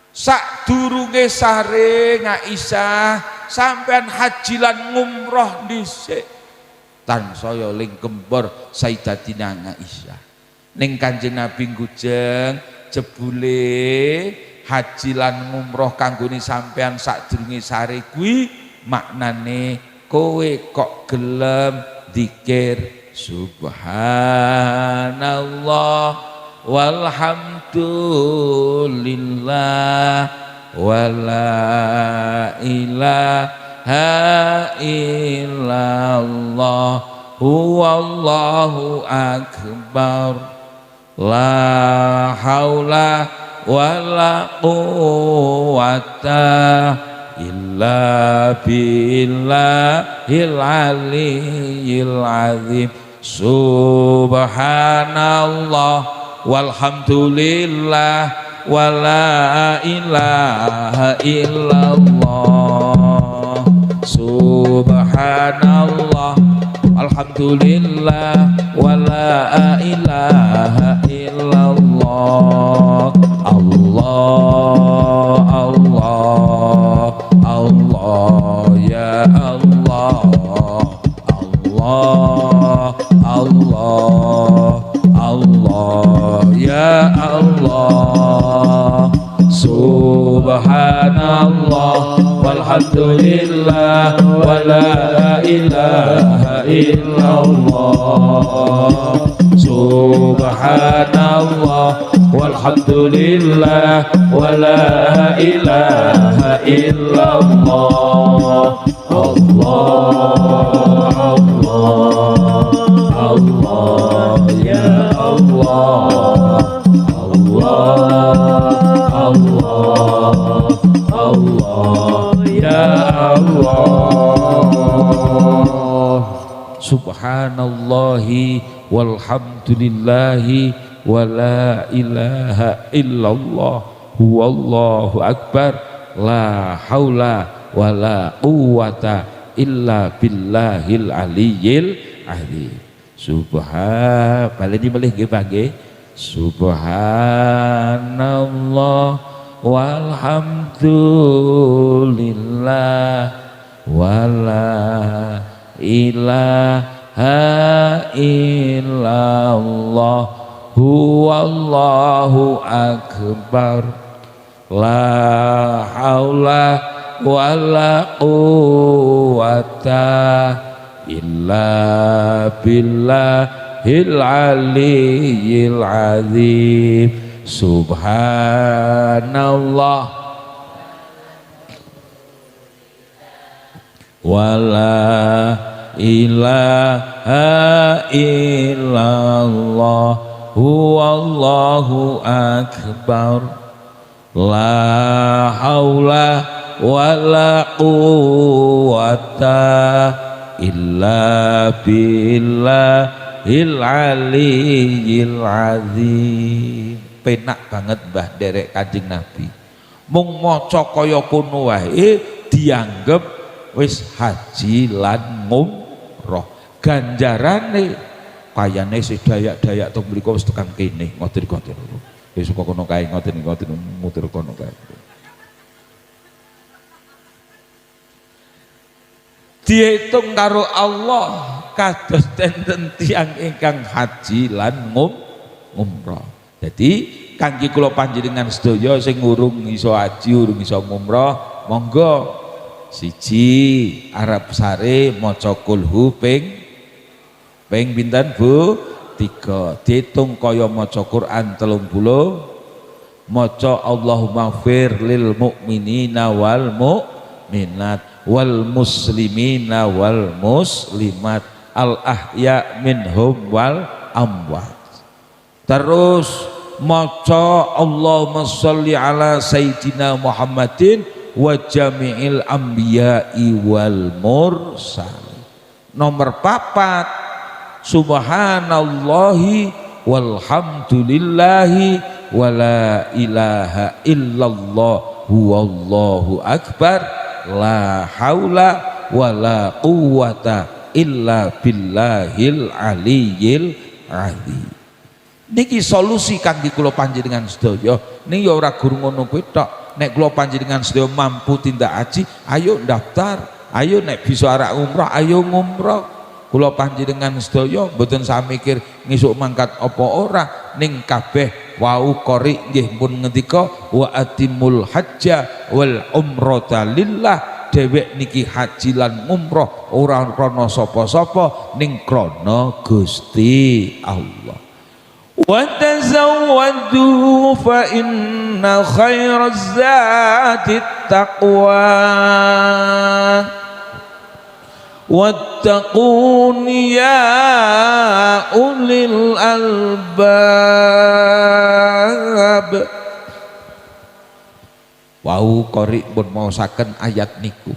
A: sadurunge sare Aisyah sampean haji lan ngumroh dhisik tansaya ling kembar Sayyidatina Aisyah ning Kanjeng Nabi ngujeng jebule haji lan ngumroh kanggone sampean sadurunge sare kuwi maknane kowe kok gelem dzikir subhanallah walhamdulillah wala ilaha illallah huwallahu akbar la haula wala quwwata illa billahil aliyyil azim subhanallah walhamdulillah wala ilaha illallah subhanallah alhamdulillah wala ilaha illallah Allah Allah Allah ya Allah Allah Allah Allah ya Allah subhanallah walhamdulillah wala ilaha illallah subhanallah walhamdulillah wala ilaha illallah Allah Allah Allah ya Allah Allah Allah Allah ya Allah subhanallahi walhamdulillahi wala ilaha illallah huwallahu akbar la haula wala quwwata illa billahil aliyyil azim. Baleni melih nggih Pak nggih. Subhanallah walhamdulillah wala ilaha illallah huwallahu akbar la haula wala quwata illa billahil aliyyil azim subhanallah wala ilaha illallah huwallahu akbar la haula wala quwata illa billahil aliyyil azim. Penak banget Mbah derek Kanjeng Nabi mung maca kaya kono wae dianggep wis haji lan ngumrah. Ganjarane kayane sedayak-dayak to mriku wis tekan kene ngoten-ngoten. Wis kok kono kae ngoten-ngoten muter kono kae. Dihitung karo Allah kados enten tiyang ingkang haji lan ngumrah. Jadi kangge kula panjenengan sedaya sing urung iso haji, urung iso ngumrah, monggo siji Arab Sare maca kulhu ping pinten Bu? 3. Dihitung kaya maca Quran 30, maca Allahumma fir lil mu'minina wal mu'minat wal muslimina wal muslimat al ahya minhum wal amwat. Terus maca Allahumma sholli ala sayyidina Muhammadin wa jami'il anbiya'i wal mursalin. Nomor 4 subhanallahi walhamdulillahi wala ilaha illallah huwallahu akbar la haula wala quwata illa billahil aliyyil azim. Niki solusi kangge kula panjenengan sedaya. Ning ya ora gur ngono kuwi tok. Nek kula panjenengan sedaya mampu tindak haji, ayo daftar. Ayo nek bisa arek umrah, ayo ngumrah. Kula panjenengan sedaya mboten samikir ngisuk mangkat apa ora, ning kabeh wau qori nggih pun ngendika wa atimul hajja wal umrata lillah. Dhewek niki haji lan umrah ora krana sapa-sapa ning krana Gusti Allah. Wa tazawwadu fa inna khairaz zati taqwa wattaqun ya ulil albab. Wau qori pun maosaken ayat niku.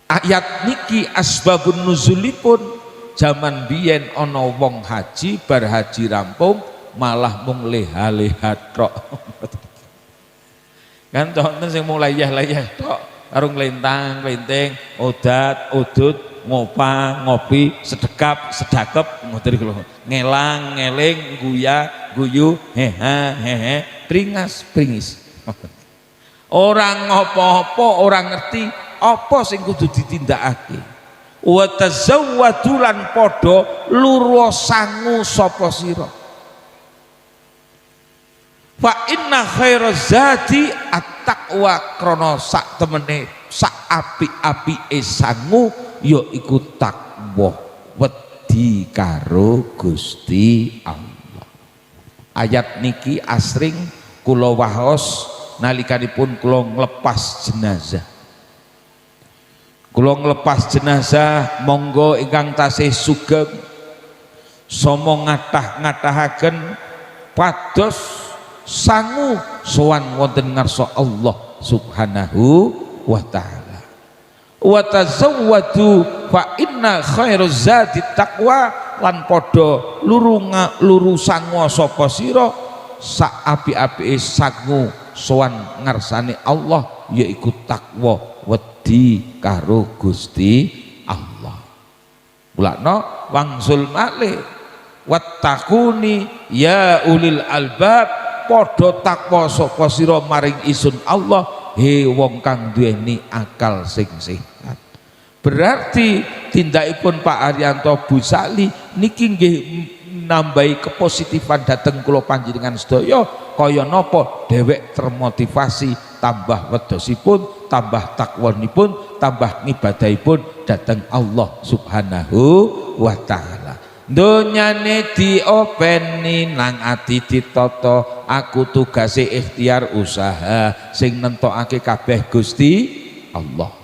A: Ayat niki asbabun nuzulipun zaman biyen ana wong haji bar haji rampung malah mung leha-leha tok. Kan wonten sing mung layah-layah tok karo nglentang-lenting, odat, udut, ngopang, ngopi, sedekap, sedakep, ngoten iku lho. Ngelang, ngeling, guya, guyu, heha, hehe, pringas, pringis. Orang ngopo-opo, orang ngerti apa sing kudu ditindakake. Wa tazawwadu lan padha luru sangu sapa sira. Fa inna khairaz zati at-taqwa, krana sak temene sak apik-apike sangu yaiku takwa, wedi karo Gusti Allah. Ayat niki asring kula waos nalikanipun kula nglepas jenazah. Kula nglepas jenazah monggo ingkang tasih sugeng somo ngatah-ngatahaken pados sangu sowan wonten ngarsa Allah Subhanahu wa taala. Wa tazawwadu fa inna khairaz zati taqwa, lan padha luru sangu sapa sira sak api-apike sangu sowan ngarsane Allah yaiku takwa, wedi karo Gusti Allah. Mulakno wangsul malih wattaquni ya ulil albab padha takwa sapa sira maring isun Allah he wong kang duweni akal sing sehat. Berarti tindakipun Pak Ariyanto Busali niki nggih nambahi kepositifan dateng kula panjenengan sedaya kaya napa dhewek termotivasi tambah wedosipun, tambah takwanipun, tambah ngibadahipun dateng Allah Subhanahu wa taala. Donyane diopeni nang ati ditata, aku tugase ikhtiar usaha sing nentokake kabeh Gusti Allah.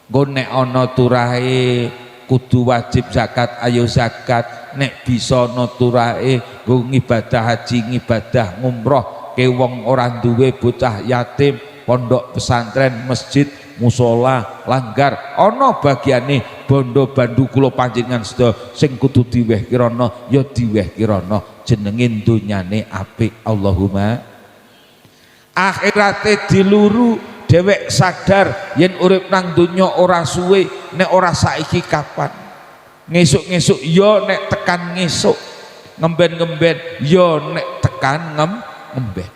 A: Nggo nek ana turahe kudu wajib zakat ayo zakat, nek bisa ana turahe nggo ngibadah haji ngibadah ngumroh ke wong ora duwe bocah yatim pondok pesantren masjid musola langgar ana bagiane bondo bandu kula panjenengan sedaya sing kudu diwehkirana ya diwehkirana jenenge donyane apik. Allahumma akhirate diluru dhewek sadar yen urip nang donya ora suwe, nek ora saiki kapan, ngesuk-ngesuk ya nek tekan ngesuk, ngemben-ngemben ya nek tekan ngemben.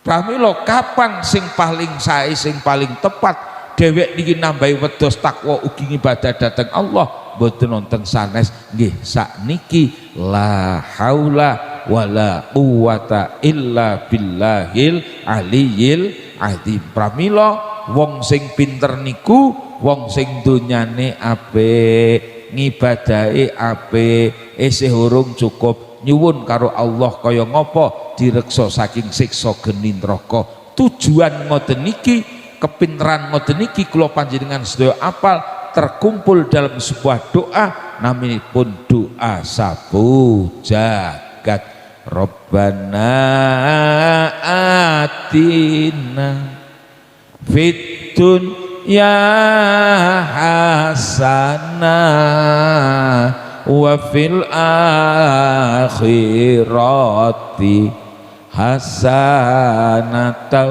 A: Pramila kapan sing paling sae sing paling tepat dhewek niki nambahi wedhos takwa ugi ibadah dhateng Allah mboten wonten sanes nggih sakniki la haula wala quwata illa billahil aliyil azim. Pramila wong sing pinter niku wong sing donyane apik, ngibadahe apik, isih urung cukup nyuwun karo Allah kaya ngapa direksa saking siksa geni neraka. Tujuan ngoten niki, kepinteran ngoten niki kula panjenengan sedaya apal terkumpul dalam sebuah doa naminipun doa sabu jagat. Rabbana atina fid dunya hasanah wa fil akhirati hasanatan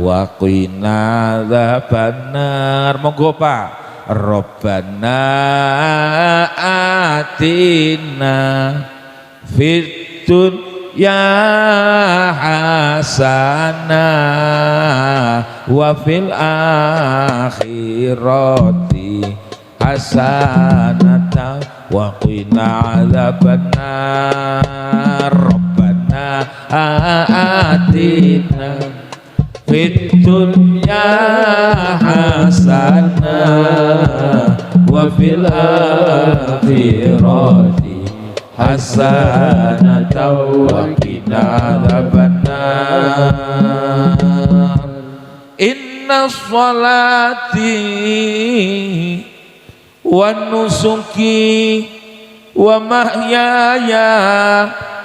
A: wa qina adzabannar. Monggo Pak. Rabbana atina fid dunya hasanah wa fil akhirati hasanatan wa qina adzabannar. Rabbana atina fid dunya hasanah wa fil akhirati hasanatan wa qina adzabannar. Inna sholati wa nusuki wa mahyaya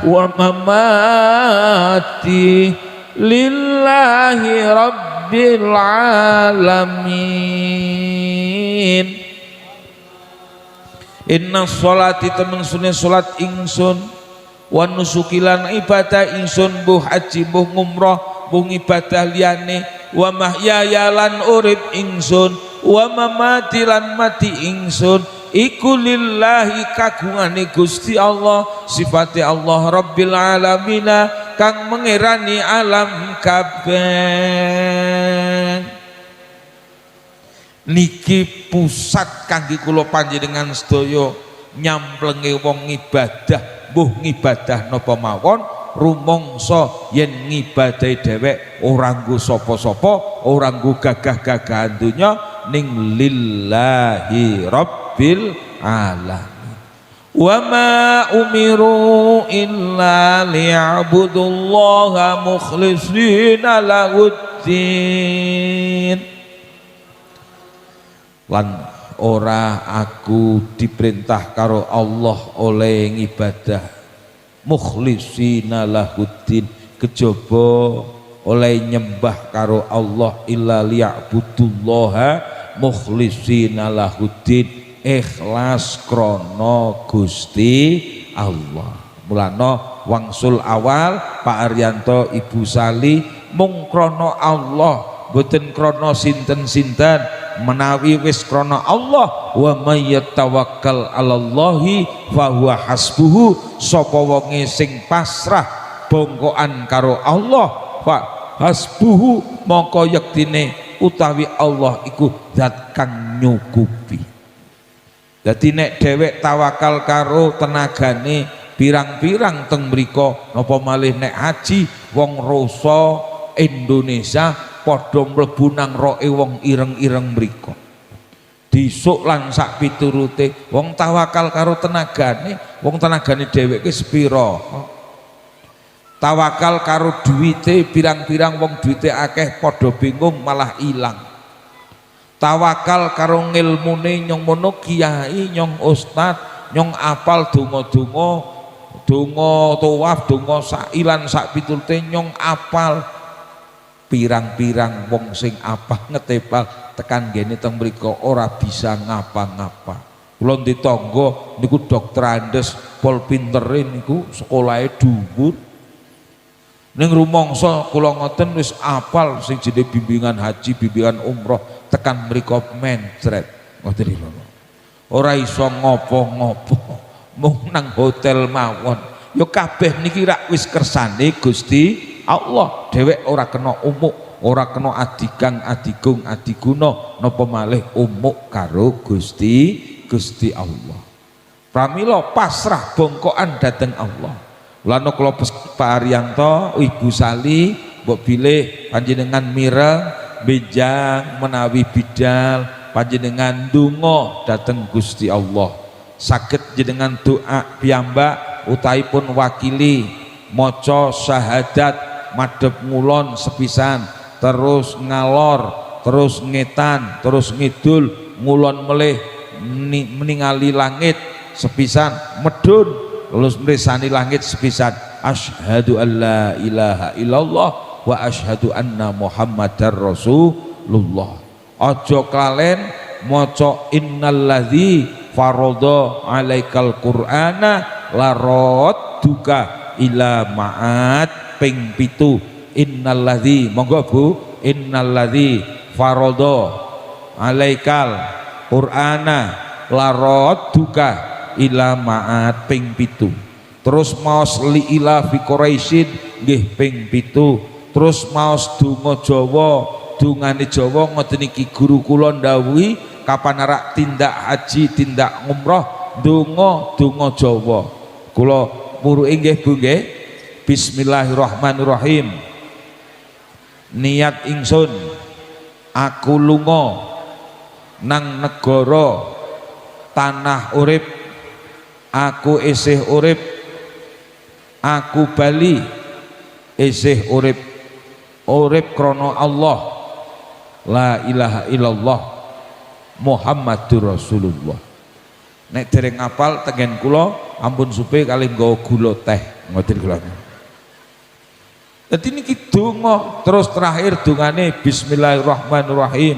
A: wa mamati lillahi rabbil alamin. Inna sholati temen sunne salat ingsun wa nusuki lan ibadah ingsun buh haji buh ngumrah buh ibadah liyane wa mahyaya lan urip ingsun wa mamati lan mati ingsun iku lillahi kagungane Gusti Allah, sifate Allah Rabbil alamin kang mengerani alam kabeh. Niki pusat kangge kula panjenengan sedaya nyamplenge wong ibadah mbuh ngibadah napa mawon rumangsa yen ngibadahi dhewek ora nggo sapa-sapa, ora nggo gagah-gagahan donya ning lillahi rabbil alamin. Wa ma umiru illa liya'budullaha mukhlishina lahuddin. Lan ora aku diperintah karo Allah oleh ngibadah mukhlishina lahuddin kejaba oleh nyembah karo Allah illa liya'budullaha mukhlishina lahuddin ikhlas krana Gusti Allah. Mulana wangsul awal Pak Ariyanto Ibu Sali mung krana Allah boten krana sinten-sinten. Menawi wis krana Allah wa may yatawakkal 'alallahi fa huwa hasbuhu, sapa wonge sing pasrah bongkoan karo Allah fa hasbuhu mongko yektine utawi Allah iku zat kang nyukupi. Dadi nek dhewek tawakal karo tenagane pirang-pirang teng mriko napa malih nek haji wong rasa Indonesia padha mlebu nang roke wong ireng-ireng mriko. Disuk lan sak piturute wong tawakal karo tenagane, wong tenagane dheweke sepira. Tawakal karo duwite pirang-pirang wong duwite akeh padha bingung malah ilang. Tawakal karo ngilmune nyong mono kiai, nyong ustad, nyong apal donga-donga, donga tawaf, donga sailan sak piturute nyong apal. Pirang-pirang wong sing apal ngetepal tekan gene teng mriko ora bisa ngapa-ngapa. Kula ndek tangga niku dokter Andes pol pintere niku sekolahe dhuwur. Ning rumangsa kula ngoten wis apal sing jenenge bimbingan haji, bimbingan umroh tekan mriko mencret. Ngoten lho. Ora iso ngopo-ngopo. Mung nang hotel mawon. Ya kabeh niki rak wis kersane Gusti Allah. Dhewek ora kena umuk, ora kena adigang, adigung, adiguna napa malih umuk karo Gusti Allah. Pramila pasrah bongkoan dhateng Allah. Lana kula Pak Ariyanto, Ibu Sali, mbok bilih panjenengan mireng benjang menawi bidal panjenengan ndonga dhateng Gusti Allah. Saged jenengan doa piyambak utaipun wakili maca syahadat madhep ngulon sepisan, terus ngalor, terus ngetan, terus ngidul, ngulon melih meningali langit sepisan, medun terus mresani langit sepisan. Asyhadu an la ilaha illallah wa asyhadu anna Muhammadar Rasulullah. Aja kalen maca innalladzi faradha alaikal qur'ana laradduka ila ma'ad ping 7. Innalladzi monggo Bu, innalladzi faradha alaikal qur'ana laradduka ila ma'ad ping 7. Terus maos li ila fi Quraisyin nggih ping 7. Terus maos donga Jawa, dungane Jawa ngoten iki guru kula ndhawuhi kapan arak tindak haji, tindak umroh donga Jawa. Kula muruke nggih Bu nggih. Bismillahirrahmanirrahim. Niat ingsun aku lunga nang negara tanah urip, aku isih urip, aku bali isih urip, urip krana Allah, la ilaha illallah Muhammadur Rasulullah. Nek dereng apal tengen kula ampun supe kali nggawa gula teh ngoten kula. Dadi niki donga terus terakhir dongane bismillahirrahmanirrahim.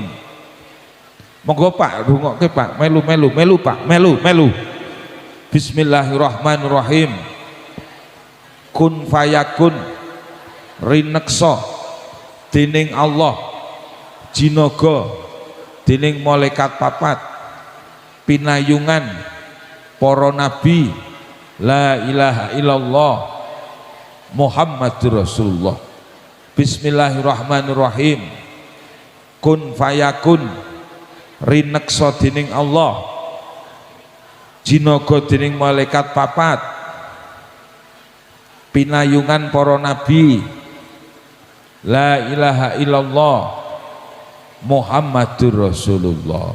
A: Monggo Pak rungokke Pak, melu Pak, melu. Bismillahirrahmanirrahim. Kun fayakun rineksa dening Allah, jinaga dening malaikat papat, pinayungan para nabi, la ilaha illallah Muhammadur Rasulullah. Bismillahirrahmanirrahim. Kun fayakun rineksa dening Allah, jinaga dening malaikat papat, pinayungan para nabi, la ilaha illallah Muhammadur Rasulullah.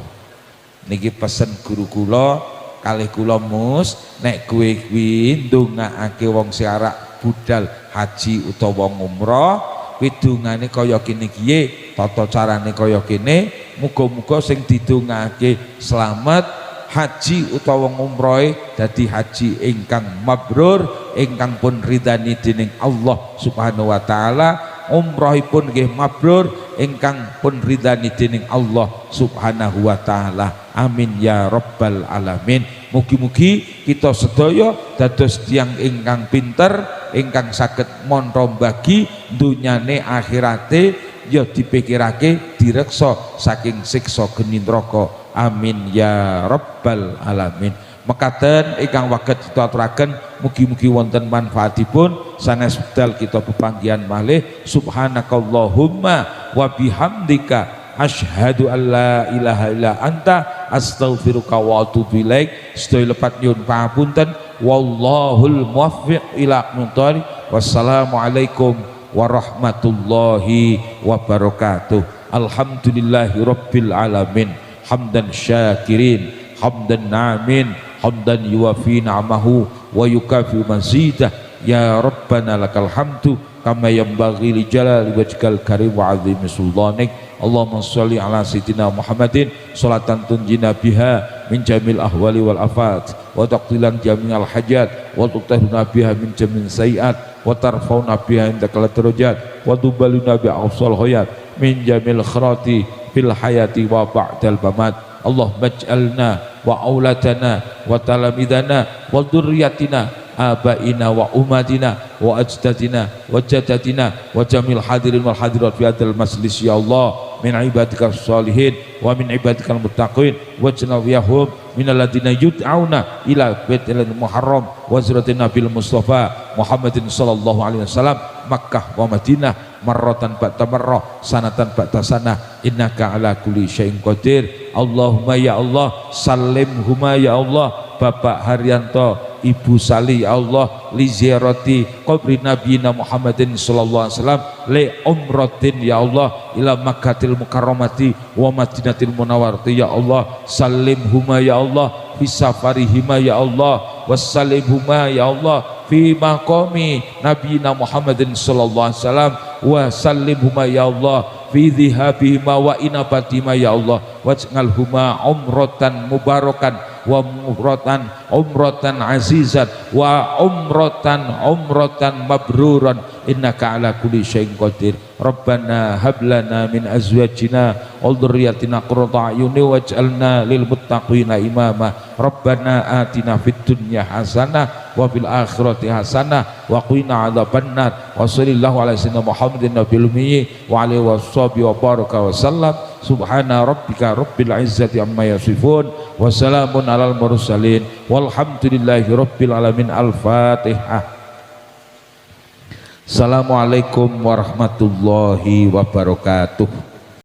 A: Niki pesen guru kula kalih kula Mus, nek kowe kuwi ndongaake wong sing arak budal haji utawa umrah, kuwi dongane kaya kene iki, tata carane kaya kene, muga-muga sing didongake slamet haji utawa umrohe dadi haji ingkang mabrur, ingkang pun ridani dening Allah Subhanahu wa taala, umrohipun nggih mabrur, ingkang pun ridani dening Allah Subhanahu wa taala. Amin ya rabbal alamin. Mugi-mugi kita sedaya dados tiyang ingkang pinter, ingkang saged monto bagi dunyane akhirate, ya dipikirake direksa saking siksa geni neraka. Amin ya rabbal alamin. mekaten ingkang waget kita aturaken mugi-mugi wonten manfaatipun sanes wekdal kita pepanggihan malih. Subhanakallahumma wa bihamdika asyhadu an la ilaha illa anta astaghfiruka wa atubu ilaik. Sedaya lepat nyuwun pangapunten. Wallahul muwaffiq ila aqwamit thoriq. Wassalamualaikum warahmatullahi wabarakatuh. Alhamdulillahi rabbil alamin hamdan syakirin hamdan na'min hamdan yuwafi na'amahu wa yukafi mazidah. Ya Rabbana lakal hamdu kama yanbaghi li jalali wajhikal karim wa 'azimi sultanik. Allahumma sholli ala sayyidina Muhammadin sholatan tunjina biha min jamil ahwali wal afat wa taqdilan jami'al hajat wa tutahhiruna biha min jamil sayiat wa tarfauna biha indakal darajat wa tubaluna bi awsal hayat min jamil khairati fil hayati wa ba'dal mamat. Allahumma ij'alna wa auladana wa talamidana wa dzurriyyatina abaina wa umatina wa ajdadina wa jaddatina wa jamil hadirin wal hadirat fi hadzal majlis ya Allah min ibadika sholihin wa min ibadikal muttaqin waj'alna wiyahum min alladziina yud'auna ila baitil muharram wa ziratin nabil mustafa Muhammadin sallallahu alaihi wasallam Makkah wa Madinah marratan ba'da marrah sanatan ba'da sanah innaka ala kulli syai'in qadir. Allahumma ya Allah salimhuma ya Allah Bapak Haryanto, Ibu Sali ya Allah li ziyarati qabri nabiyina Muhammadin sallallahu alaihi wasallam li umratin ya Allah ila Makkatil Mukarramati wa Madinatil Munawwarati ya Allah salimhuma ya Allah fi safarihima ya Allah wassalimhuma ya Allah fi maqami nabiyina Muhammadin sallallahu alaihi wasallam wa sallimhuma ya Allah fi dhihabihima wa inabatima ya Allah waj'alhuma umratan mubarakan wa umratan azizat wa umratan mabruran innaka ala kulli syai'in qadir. Rabbana hablana min azwajina wa dhurriyyatina qurrata a'yuni waj'alna lil muttaqina imama. Rabbana atina fid dunya hasanah wa fil akhirati hasanah wa qina adzabannar. Wa sallallahu ala sayyidina Muhammadin nabiyil ummi wa alihi washabihi wa baraka wa sallam. Subhana rabbika rabbil izzati amma yasifun wa salamun alal mursalin walhamdulillahi rabbil alamin. Al-Fatihah. Assalamualaikum warahmatullahi wabarakatuh.